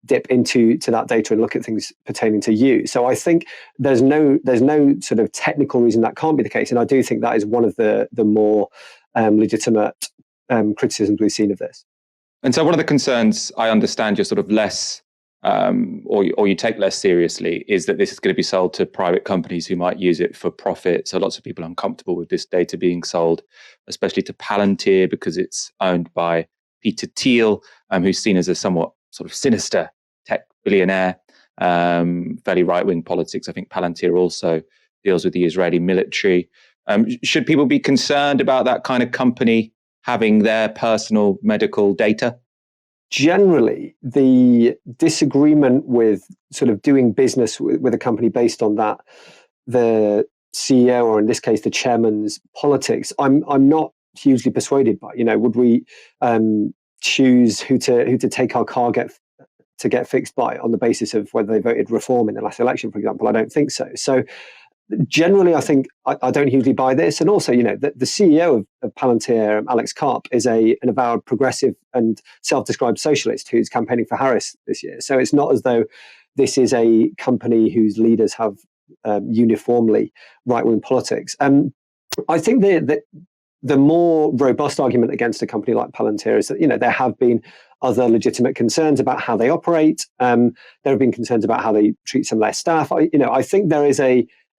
dip into that data and look at things pertaining to you. So I think there's no sort of technical reason that can't be the case, and I do think that is one of the more legitimate criticisms we've seen of this. And so one of the concerns I understand you're sort of less or you take less seriously is that this is going to be sold to private companies who might use it for profit. So lots of people are uncomfortable with this data being sold, especially to Palantir, because it's owned by Peter Thiel, who's seen as a somewhat sort of sinister tech billionaire, fairly right-wing politics. I think Palantir also deals with the Israeli military. Should people be concerned about that kind of company having their personal medical data? Generally, the disagreement with sort of doing business with a company based on that, the CEO, or in this case, the chairman's politics, I'm not hugely persuaded by. Would we choose who to take our car to get fixed by on the basis of whether they voted Reform in the last election, for example? I don't think so. So generally, I think I don't hugely buy this. And also, the CEO of Palantir, Alex Karp, is an avowed progressive and self-described socialist who's campaigning for Harris this year. So it's not as though this is a company whose leaders have uniformly right-wing politics. I think the more robust argument against a company like Palantir is that there have been other legitimate concerns about how they operate. There have been concerns about how they treat some of their staff. I think there is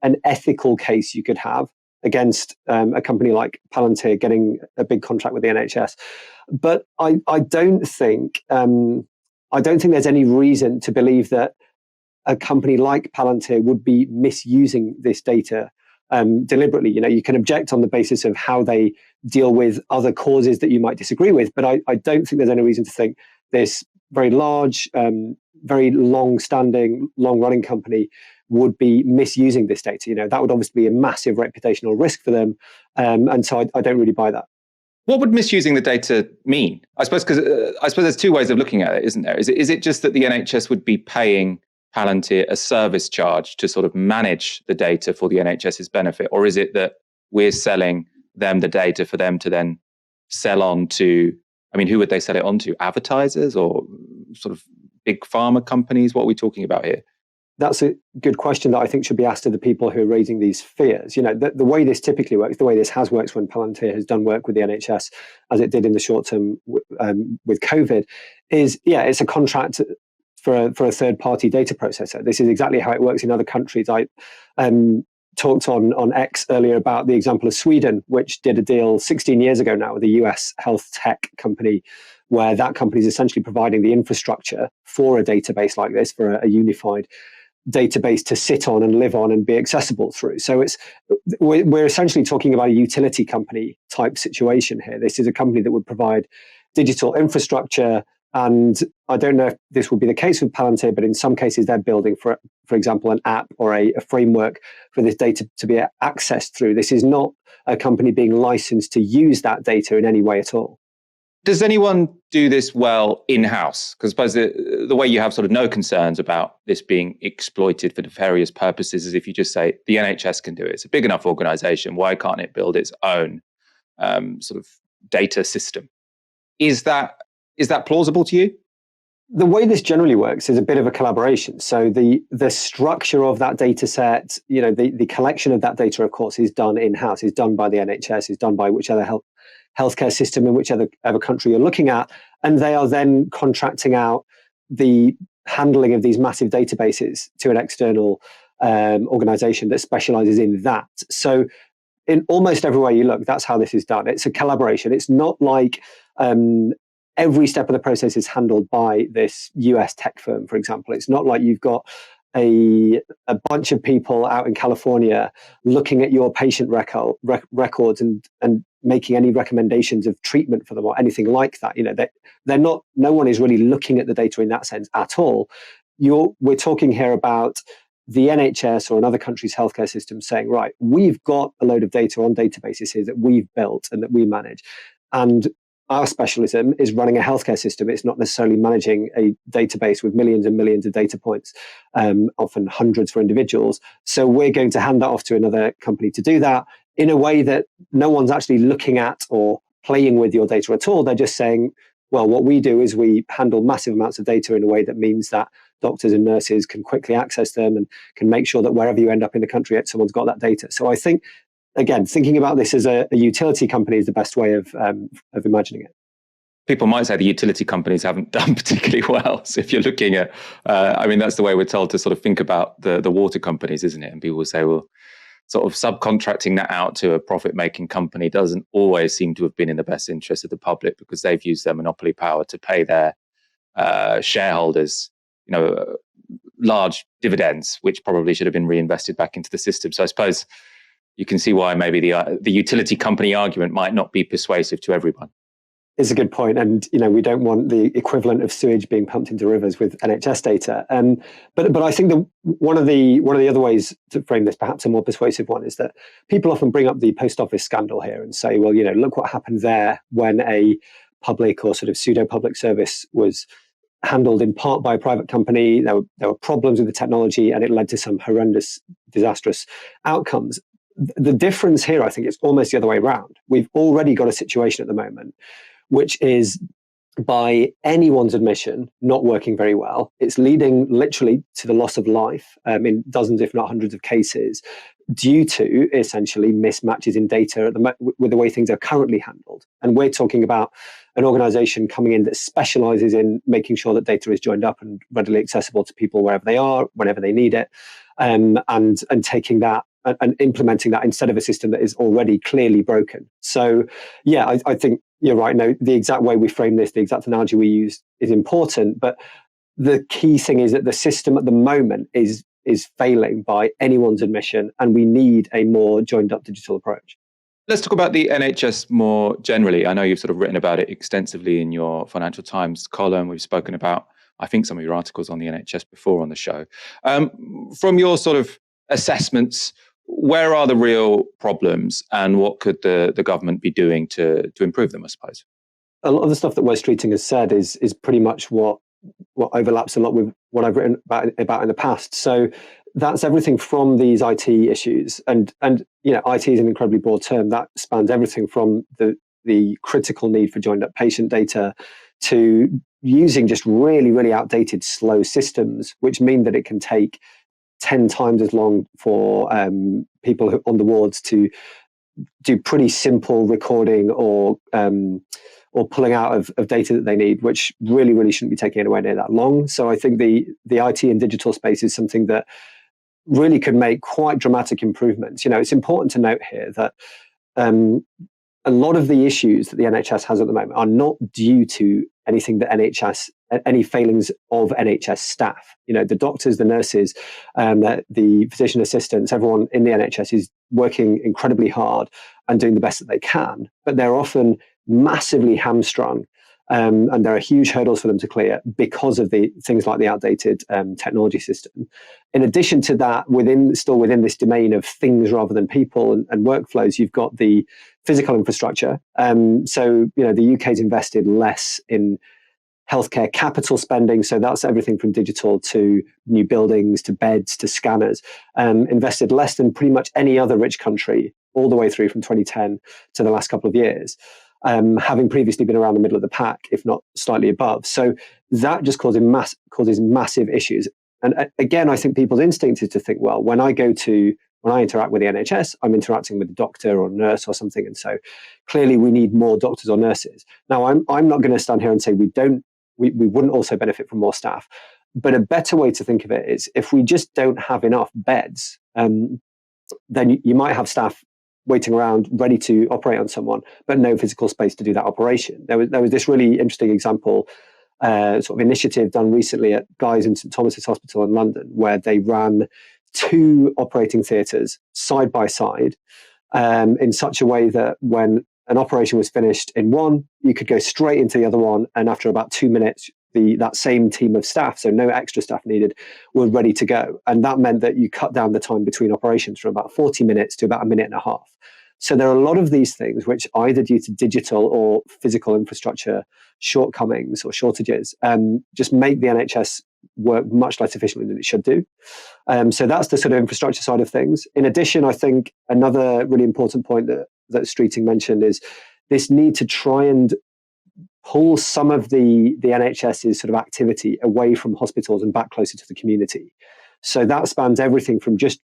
an ethical case you could have against a company like Palantir getting a big contract with the NHS, but I don't think there's any reason to believe that a company like Palantir would be misusing this data deliberately. You can object on the basis of how they deal with other causes that you might disagree with, but I don't think there's any reason to think this very large, very long-standing, long-running company would be misusing this data. That would obviously be a massive reputational risk for them, and so I don't really buy that. What would misusing the data mean? I suppose there's two ways of looking at it, isn't there? Is it just that the NHS would be paying Palantir a service charge to sort of manage the data for the NHS's benefit? Or is it that we're selling them the data for them to then sell on to, I mean, who would they sell it on to? Advertisers or sort of big pharma companies? What are we talking about here? That's a good question that I think should be asked to the people who are raising these fears. You know, the way this typically works, the way this has worked when Palantir has done work with the NHS, as it did in the short term with COVID, is, it's a contract for a third-party data processor. This is exactly how it works in other countries. I talked on X earlier about the example of Sweden, which did a deal 16 years ago now with a US health tech company, where that company is essentially providing the infrastructure for a database like this, for a unified database to sit on and live on and be accessible through. So we're essentially talking about a utility company type situation here. This is a company that would provide digital infrastructure. And I don't know if this will be the case with Palantir, but in some cases they're building, for example, an app or a framework for this data to be accessed through. This is not a company being licensed to use that data in any way at all. Does anyone do this well in-house? Because I suppose the way you have sort of no concerns about this being exploited for nefarious purposes is if you just say the NHS can do it. It's a big enough organisation. Why can't it build its own sort of data system? Is that plausible to you? The way this generally works is a bit of a collaboration. So the structure of that data set, you know, the collection of that data, of course, is done in-house, is done by the NHS, is done by whichever healthcare system in whichever country you're looking at. And they are then contracting out the handling of these massive databases to an external organization that specializes in that. So in almost everywhere you look, that's how this is done. It's a collaboration. It's not like every step of the process is handled by this US tech firm, for example. It's not like you've got a bunch of people out in California looking at your patient records and making any recommendations of treatment for them or anything like that. You know, they're not. No one is really looking at the data in that sense at all. We're talking here about the NHS or another country's healthcare system saying, right, we've got a load of data on databases here that we've built and that we manage, and our specialism is running a healthcare system. It's not necessarily managing a database with millions and millions of data points, often hundreds for individuals. So we're going to hand that off to another company to do that in a way that no one's actually looking at or playing with your data at all. They're just saying, well, what we do is we handle massive amounts of data in a way that means that doctors and nurses can quickly access them and can make sure that wherever you end up in the country, someone's got that data. So I think, again, thinking about this as a utility company is the best way of imagining it. People might say the utility companies haven't done particularly well. So if you're looking at, I mean, that's the way we're told to sort of think about the water companies, isn't it? And people will say, well, sort of subcontracting that out to a profit-making company doesn't always seem to have been in the best interest of the public because they've used their monopoly power to pay their shareholders, you know, large dividends, which probably should have been reinvested back into the system. So I suppose you can see why maybe the utility company argument might not be persuasive to everyone. It's a good point. And, you know, we don't want the equivalent of sewage being pumped into rivers with NHS data. But I think one of the other ways to frame this, perhaps a more persuasive one, is that people often bring up the post office scandal here and say, well, you know, look what happened there when a public or sort of pseudo-public service was handled in part by a private company. There were problems with the technology and it led to some horrendous, disastrous outcomes. The difference here, I think, is almost the other way around. We've already got a situation at the moment which is, by anyone's admission, not working very well. It's leading literally to the loss of life in dozens, if not hundreds of cases, due to essentially mismatches in data with the way things are currently handled. And we're talking about an organization coming in that specializes in making sure that data is joined up and readily accessible to people wherever they are, whenever they need it, and taking that and implementing that instead of a system that is already clearly broken. So, yeah, I think you're right. No, the exact way we frame this, the exact analogy we use is important. But the key thing is that the system at the moment is failing by anyone's admission, and we need a more joined up digital approach. Let's talk about the NHS more generally. I know you've sort of written about it extensively in your Financial Times column. We've spoken about, I think, some of your articles on the NHS before on the show. From your sort of assessments, where are the real problems and what could the government be doing to improve them, I suppose? A lot of the stuff that Wes Streeting has said is pretty much what what overlaps a lot with what I've written about in the past. So that's everything from these IT issues, and IT is an incredibly broad term that spans everything from the critical need for joined up patient data to using just really, really outdated, slow systems, which mean that it can take 10 times as long for people on the wards to do pretty simple recording or pulling out of data that they need, which really, really shouldn't be taking anywhere near that long. So I think the IT and digital space is something that really could make quite dramatic improvements. It's important to note here that a lot of the issues that the NHS has at the moment are not due to anything that any failings of NHS staff. The doctors, the nurses, the physician assistants, everyone in the NHS is working incredibly hard and doing the best that they can, but they're often massively hamstrung. And there are huge hurdles for them to clear because of the things like the outdated technology system. In addition to that, still within this domain of things rather than people and workflows, you've got the physical infrastructure. So the UK's invested less in healthcare capital spending. So that's everything from digital to new buildings to beds to scanners. Invested less than pretty much any other rich country all the way through from 2010 to the last couple of years. Having previously been around the middle of the pack, if not slightly above. So that just causes massive issues. And again, I think people's instinct is to think, well, when I interact with the NHS, I'm interacting with a doctor or nurse or something. And so clearly we need more doctors or nurses. Now, I'm not going to stand here and say we wouldn't also benefit from more staff. But a better way to think of it is if we just don't have enough beds, then you might have staff waiting around ready to operate on someone, but no physical space to do that operation. There was this really interesting example, sort of initiative done recently at Guy's and St Thomas's Hospital in London, where they ran 2 operating theatres side by side in such a way that when an operation was finished in one, you could go straight into the other one, and after about 2 minutes, that same team of staff, so no extra staff needed, were ready to go. And that meant that you cut down the time between operations from about 40 minutes to about a minute and a half. So there are a lot of these things which either due to digital or physical infrastructure shortcomings or shortages just make the NHS work much less efficiently than it should do. So that's the sort of infrastructure side of things. In addition, I think another really important point that Streeting mentioned is this need to try and pull some of the NHS's sort of activity away from hospitals and back closer to the community. So that spans everything from just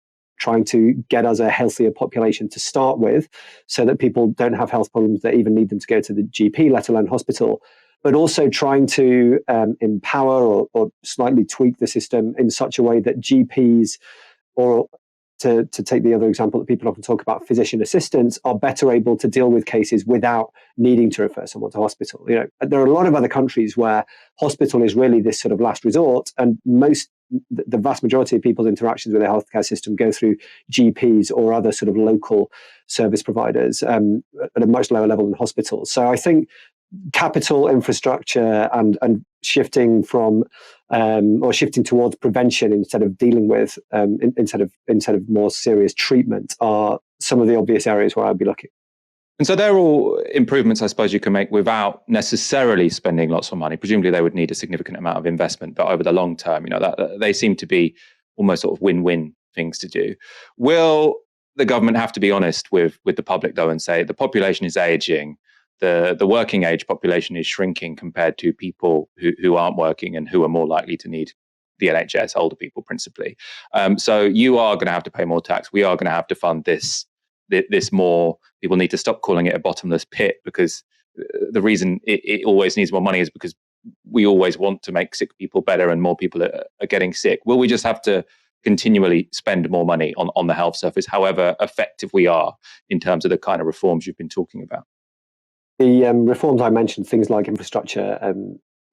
trying to get us a healthier population to start with, so that people don't have health problems that even need them to go to the GP, let alone hospital, but also trying to empower or slightly tweak the system in such a way that GPs, or to take the other example that people often talk about, physician assistants, are better able to deal with cases without needing to refer someone to hospital. There are a lot of other countries where hospital is really this sort of last resort, and the vast majority of people's interactions with the healthcare system go through GPs or other sort of local service providers at a much lower level than hospitals. So I think capital infrastructure and shifting from or shifting towards prevention instead of dealing with instead of more serious treatment are some of the obvious areas where I'd be looking. And so they're all improvements, I suppose, you can make without necessarily spending lots of money. Presumably they would need a significant amount of investment, but over the long term, that they seem to be almost sort of win-win things to do. Will the government have to be honest with the public, though, and say the population is aging, the working age population is shrinking compared to people who aren't working and who are more likely to need the NHS, older people principally. So you are going to have to pay more tax. We are going to have to fund this more. People need to stop calling it a bottomless pit, because the reason it always needs more money is because we always want to make sick people better and more people are getting sick. Will we just have to continually spend more money on the health service, however effective we are in terms of the kind of reforms you've been talking about? The reforms I mentioned, things like infrastructure,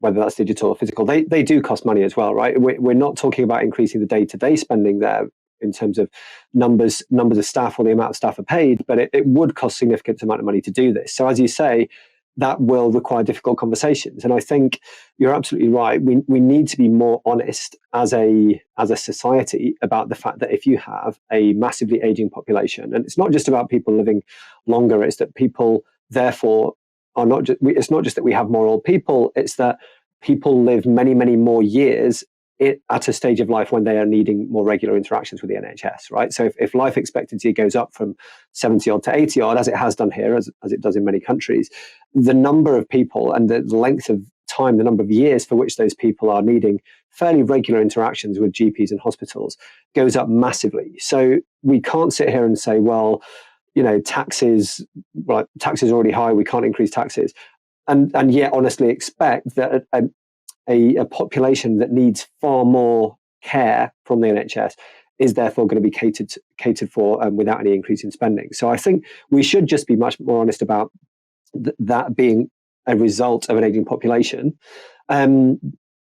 whether that's digital or physical, they do cost money as well, right? We're not talking about increasing the day-to-day spending there in terms of numbers of staff or the amount of staff are paid, but it would cost significant amount of money to do this. So as you say, that will require difficult conversations. And I think you're absolutely right. We need to be more honest as a society about the fact that if you have a massively aging population, and it's not just about people living longer, it's that people therefore are not just, it's not just that we have more old people, it's that people live many, many more years at a stage of life when they are needing more regular interactions with the NHS, right? So if life expectancy goes up from 70 odd to 80 odd, as it has done here, as it does in many countries, the number of people and the length of time, the number of years for which those people are needing fairly regular interactions with GPs and hospitals goes up massively. So we can't sit here and say, well, taxes are already high, we can't increase taxes. And yet honestly expect that a population that needs far more care from the NHS is therefore going to be catered for without any increase in spending. So I think we should just be much more honest about that being a result of an aging population. In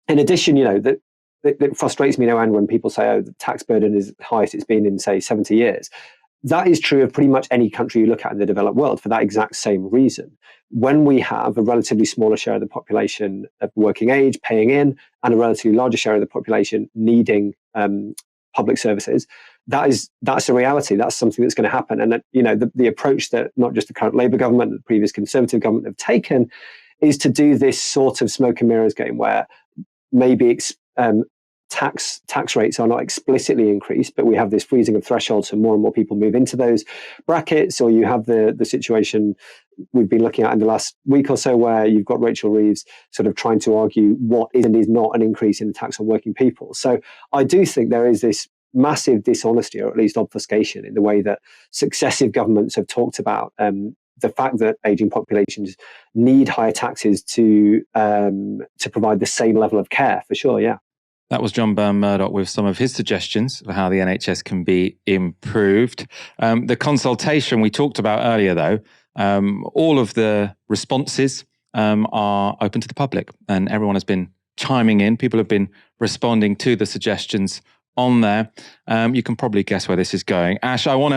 addition, that it frustrates me now, and when people say, oh, the tax burden is the highest it's been in, say, 70 years. That is true of pretty much any country you look at in the developed world for that exact same reason. When we have a relatively smaller share of the population of working age paying in and a relatively larger share of the population needing public services, that's a reality. That's something that's going to happen. And the approach that not just the current Labour government, the previous Conservative government have taken is to do this sort of smoke and mirrors game where maybe tax rates are not explicitly increased, but we have this freezing of thresholds, so more and more people move into those brackets. Or you have the situation we've been looking at in the last week or so, where you've got Rachel Reeves sort of trying to argue what is and is not an increase in the tax on working people. So I do think there is this massive dishonesty, or at least obfuscation, in the way that successive governments have talked about the fact that aging populations need higher taxes to provide the same level of care, for sure. Yeah. That was John Byrne-Murdoch with some of his suggestions for how the NHS can be improved. The consultation we talked about earlier, though, all of the responses are open to the public, and everyone has been chiming in. People have been responding to the suggestions on there. You can probably guess where this is going. Ash, I want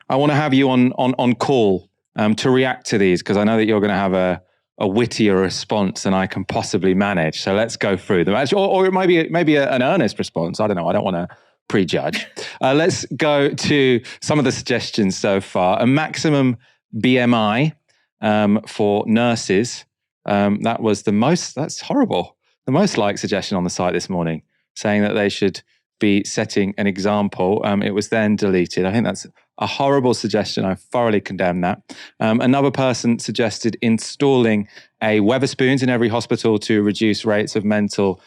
to have you on call to react to these, because I know that you're going to have a wittier response than I can possibly manage. So let's go through them. Or it might be an earnest response. I don't know. I don't want to prejudge. Let's go to some of the suggestions so far. A maximum BMI for nurses. That was that's horrible. The most liked suggestion on the site this morning, saying that they should be setting an example. It was then deleted. I think that's a horrible suggestion. I thoroughly condemn that. Another person suggested installing a Weatherspoons in every hospital to reduce rates of mental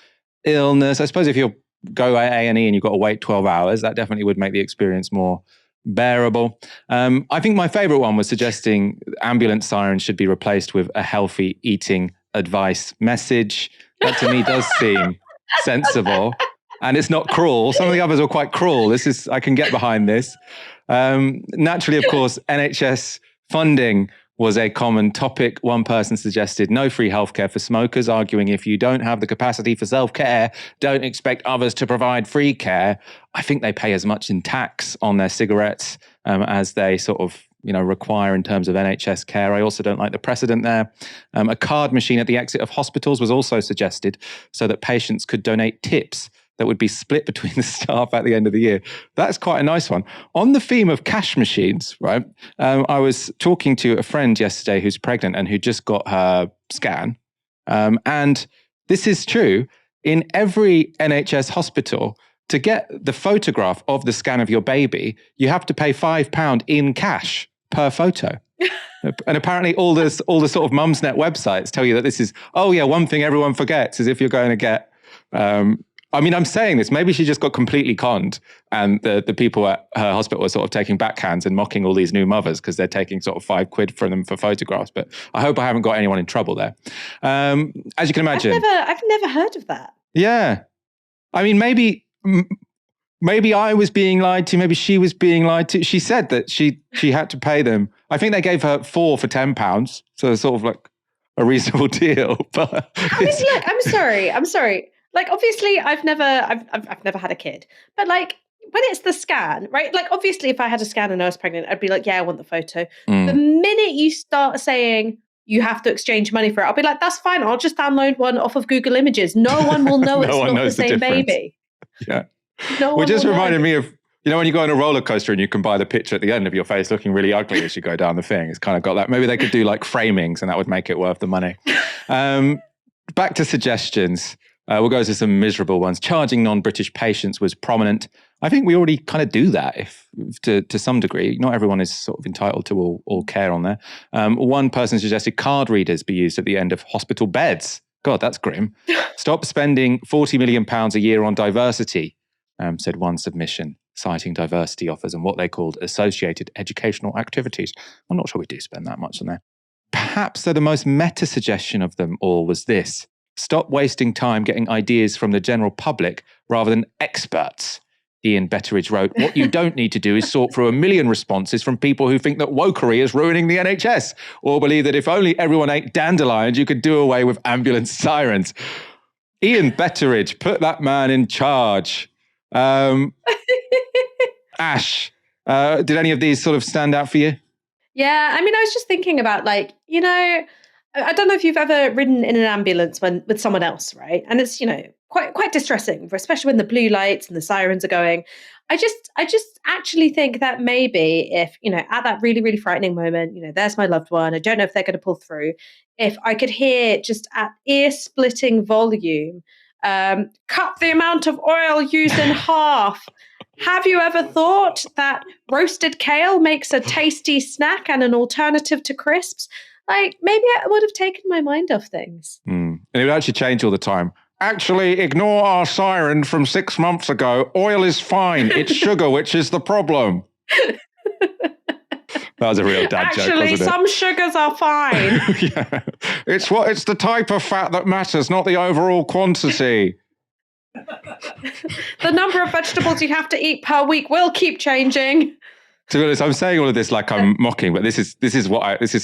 illness. I suppose if you go A&E and you've got to wait 12 hours, that definitely would make the experience more bearable. I think my favorite one was suggesting ambulance sirens should be replaced with a healthy eating advice message. That to me does seem sensible. And it's not cruel. Some of the others were quite cruel. I can get behind this. Naturally, of course, NHS funding was a common topic. One person suggested no free healthcare for smokers, arguing if you don't have the capacity for self-care, don't expect others to provide free care. I think they pay as much in tax on their cigarettes as they sort of require in terms of NHS care. I also don't like the precedent there. A card machine at the exit of hospitals was also suggested so that patients could donate tips that would be split between the staff at the end of the year. That's quite a nice one. On the theme of cash machines, right? I was talking to a friend yesterday who's pregnant and who just got her scan. And this is true. In every NHS hospital, to get the photograph of the scan of your baby, you have to pay £5 in cash per photo. And apparently all the sort of Mumsnet websites tell you that this is, one thing everyone forgets is if you're going to get... I'm saying this, maybe she just got completely conned and the people at her hospital were sort of taking backhands and mocking all these new mothers because they're taking sort of £5 from them for photographs. But I hope I haven't got anyone in trouble there. As you can imagine. I've never heard of that. Yeah. I mean, maybe I was being lied to. Maybe she was being lied to. She said that she had to pay them. I think they gave her 4 for £10. So it's sort of like a reasonable deal. But look, I'm sorry. Like, obviously, I've never had a kid, but like when it's the scan, right? Like, obviously, if I had a scan and I was pregnant, I'd be like, yeah, I want the photo. The minute you start saying you have to exchange money for it, I'll be like, that's fine. I'll just download one off of Google Images. No one will know it's not the same baby. Yeah. Well, it just reminded me of, when you go on a roller coaster and you can buy the picture at the end of your face looking really ugly as you go down the thing. It's kind of got that. Maybe they could do like framings and that would make it worth the money. back to suggestions. We'll go to some miserable ones. Charging non-British patients was prominent. I think we already kind of do that to some degree. Not everyone is sort of entitled to all care on there. One person suggested card readers be used at the end of hospital beds. God, that's grim. Stop spending £40 million a year on diversity, said one submission, citing diversity offers and what they called associated educational activities. I'm not sure we do spend that much on there. Perhaps the most meta suggestion of them all was this. Stop wasting time getting ideas from the general public rather than experts. Ian Betteridge wrote, what you don't need to do is sort through 1 million responses from people who think that wokery is ruining the NHS, or believe that if only everyone ate dandelions, you could do away with ambulance sirens. Ian Betteridge, put that man in charge. Ash, did any of these sort of stand out for you? Yeah, I mean, I was just thinking about I don't know if you've ever ridden in an ambulance with someone else, right? And it's, quite distressing, especially when the blue lights and the sirens are going. I just actually think that maybe if, at that really, really frightening moment, there's my loved one, I don't know if they're going to pull through. If I could hear just at ear-splitting volume, cut the amount of oil used in half. Have you ever thought that roasted kale makes a tasty snack and an alternative to crisps? Maybe I would have taken my mind off things. And it would actually change all the time. Actually, ignore our siren from 6 months ago. Oil is fine. It's sugar, which is the problem. That was a real dad joke, wasn't it? Actually, some sugars are fine. Yeah. It's the type of fat that matters, not the overall quantity. The number of vegetables you have to eat per week will keep changing. To be honest, I'm saying all of this like I'm mocking, but this is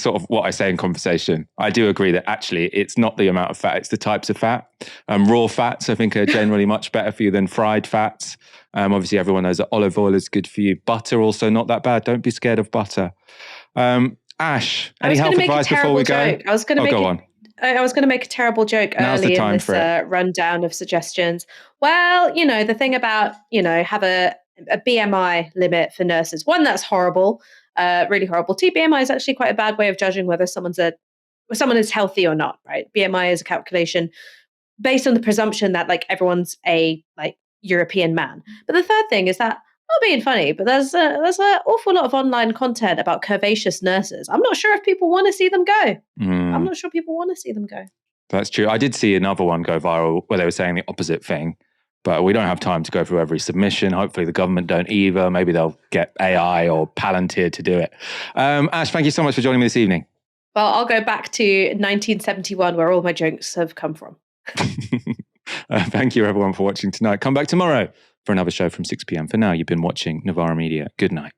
sort of what I say in conversation. I do agree that actually it's not the amount of fat, it's the types of fat. Raw fats, I think, are generally much better for you than fried fats. Obviously, everyone knows that olive oil is good for you. Butter also not that bad. Don't be scared of butter. Ash, any health advice before we go? I was going to make a terrible joke early in this rundown of suggestions. Well, the thing about, have a BMI limit for nurses. One, that's horrible, really horrible. BMI is actually quite a bad way of judging whether someone is healthy or not, right? BMI is a calculation based on the presumption that everyone's a European man. But the third thing is that, not being funny, but there's an awful lot of online content about curvaceous nurses. I'm not sure if people want to see them go. I'm not sure people want to see them go. That's true. I did see another one go viral where they were saying the opposite thing. But we don't have time to go through every submission. Hopefully the government don't either. Maybe they'll get AI or Palantir to do it. Ash, thank you so much for joining me this evening. Well, I'll go back to 1971 where all my jokes have come from. Thank you everyone for watching tonight. Come back tomorrow for another show from 6 p.m. For now, you've been watching Novara Media. Good night.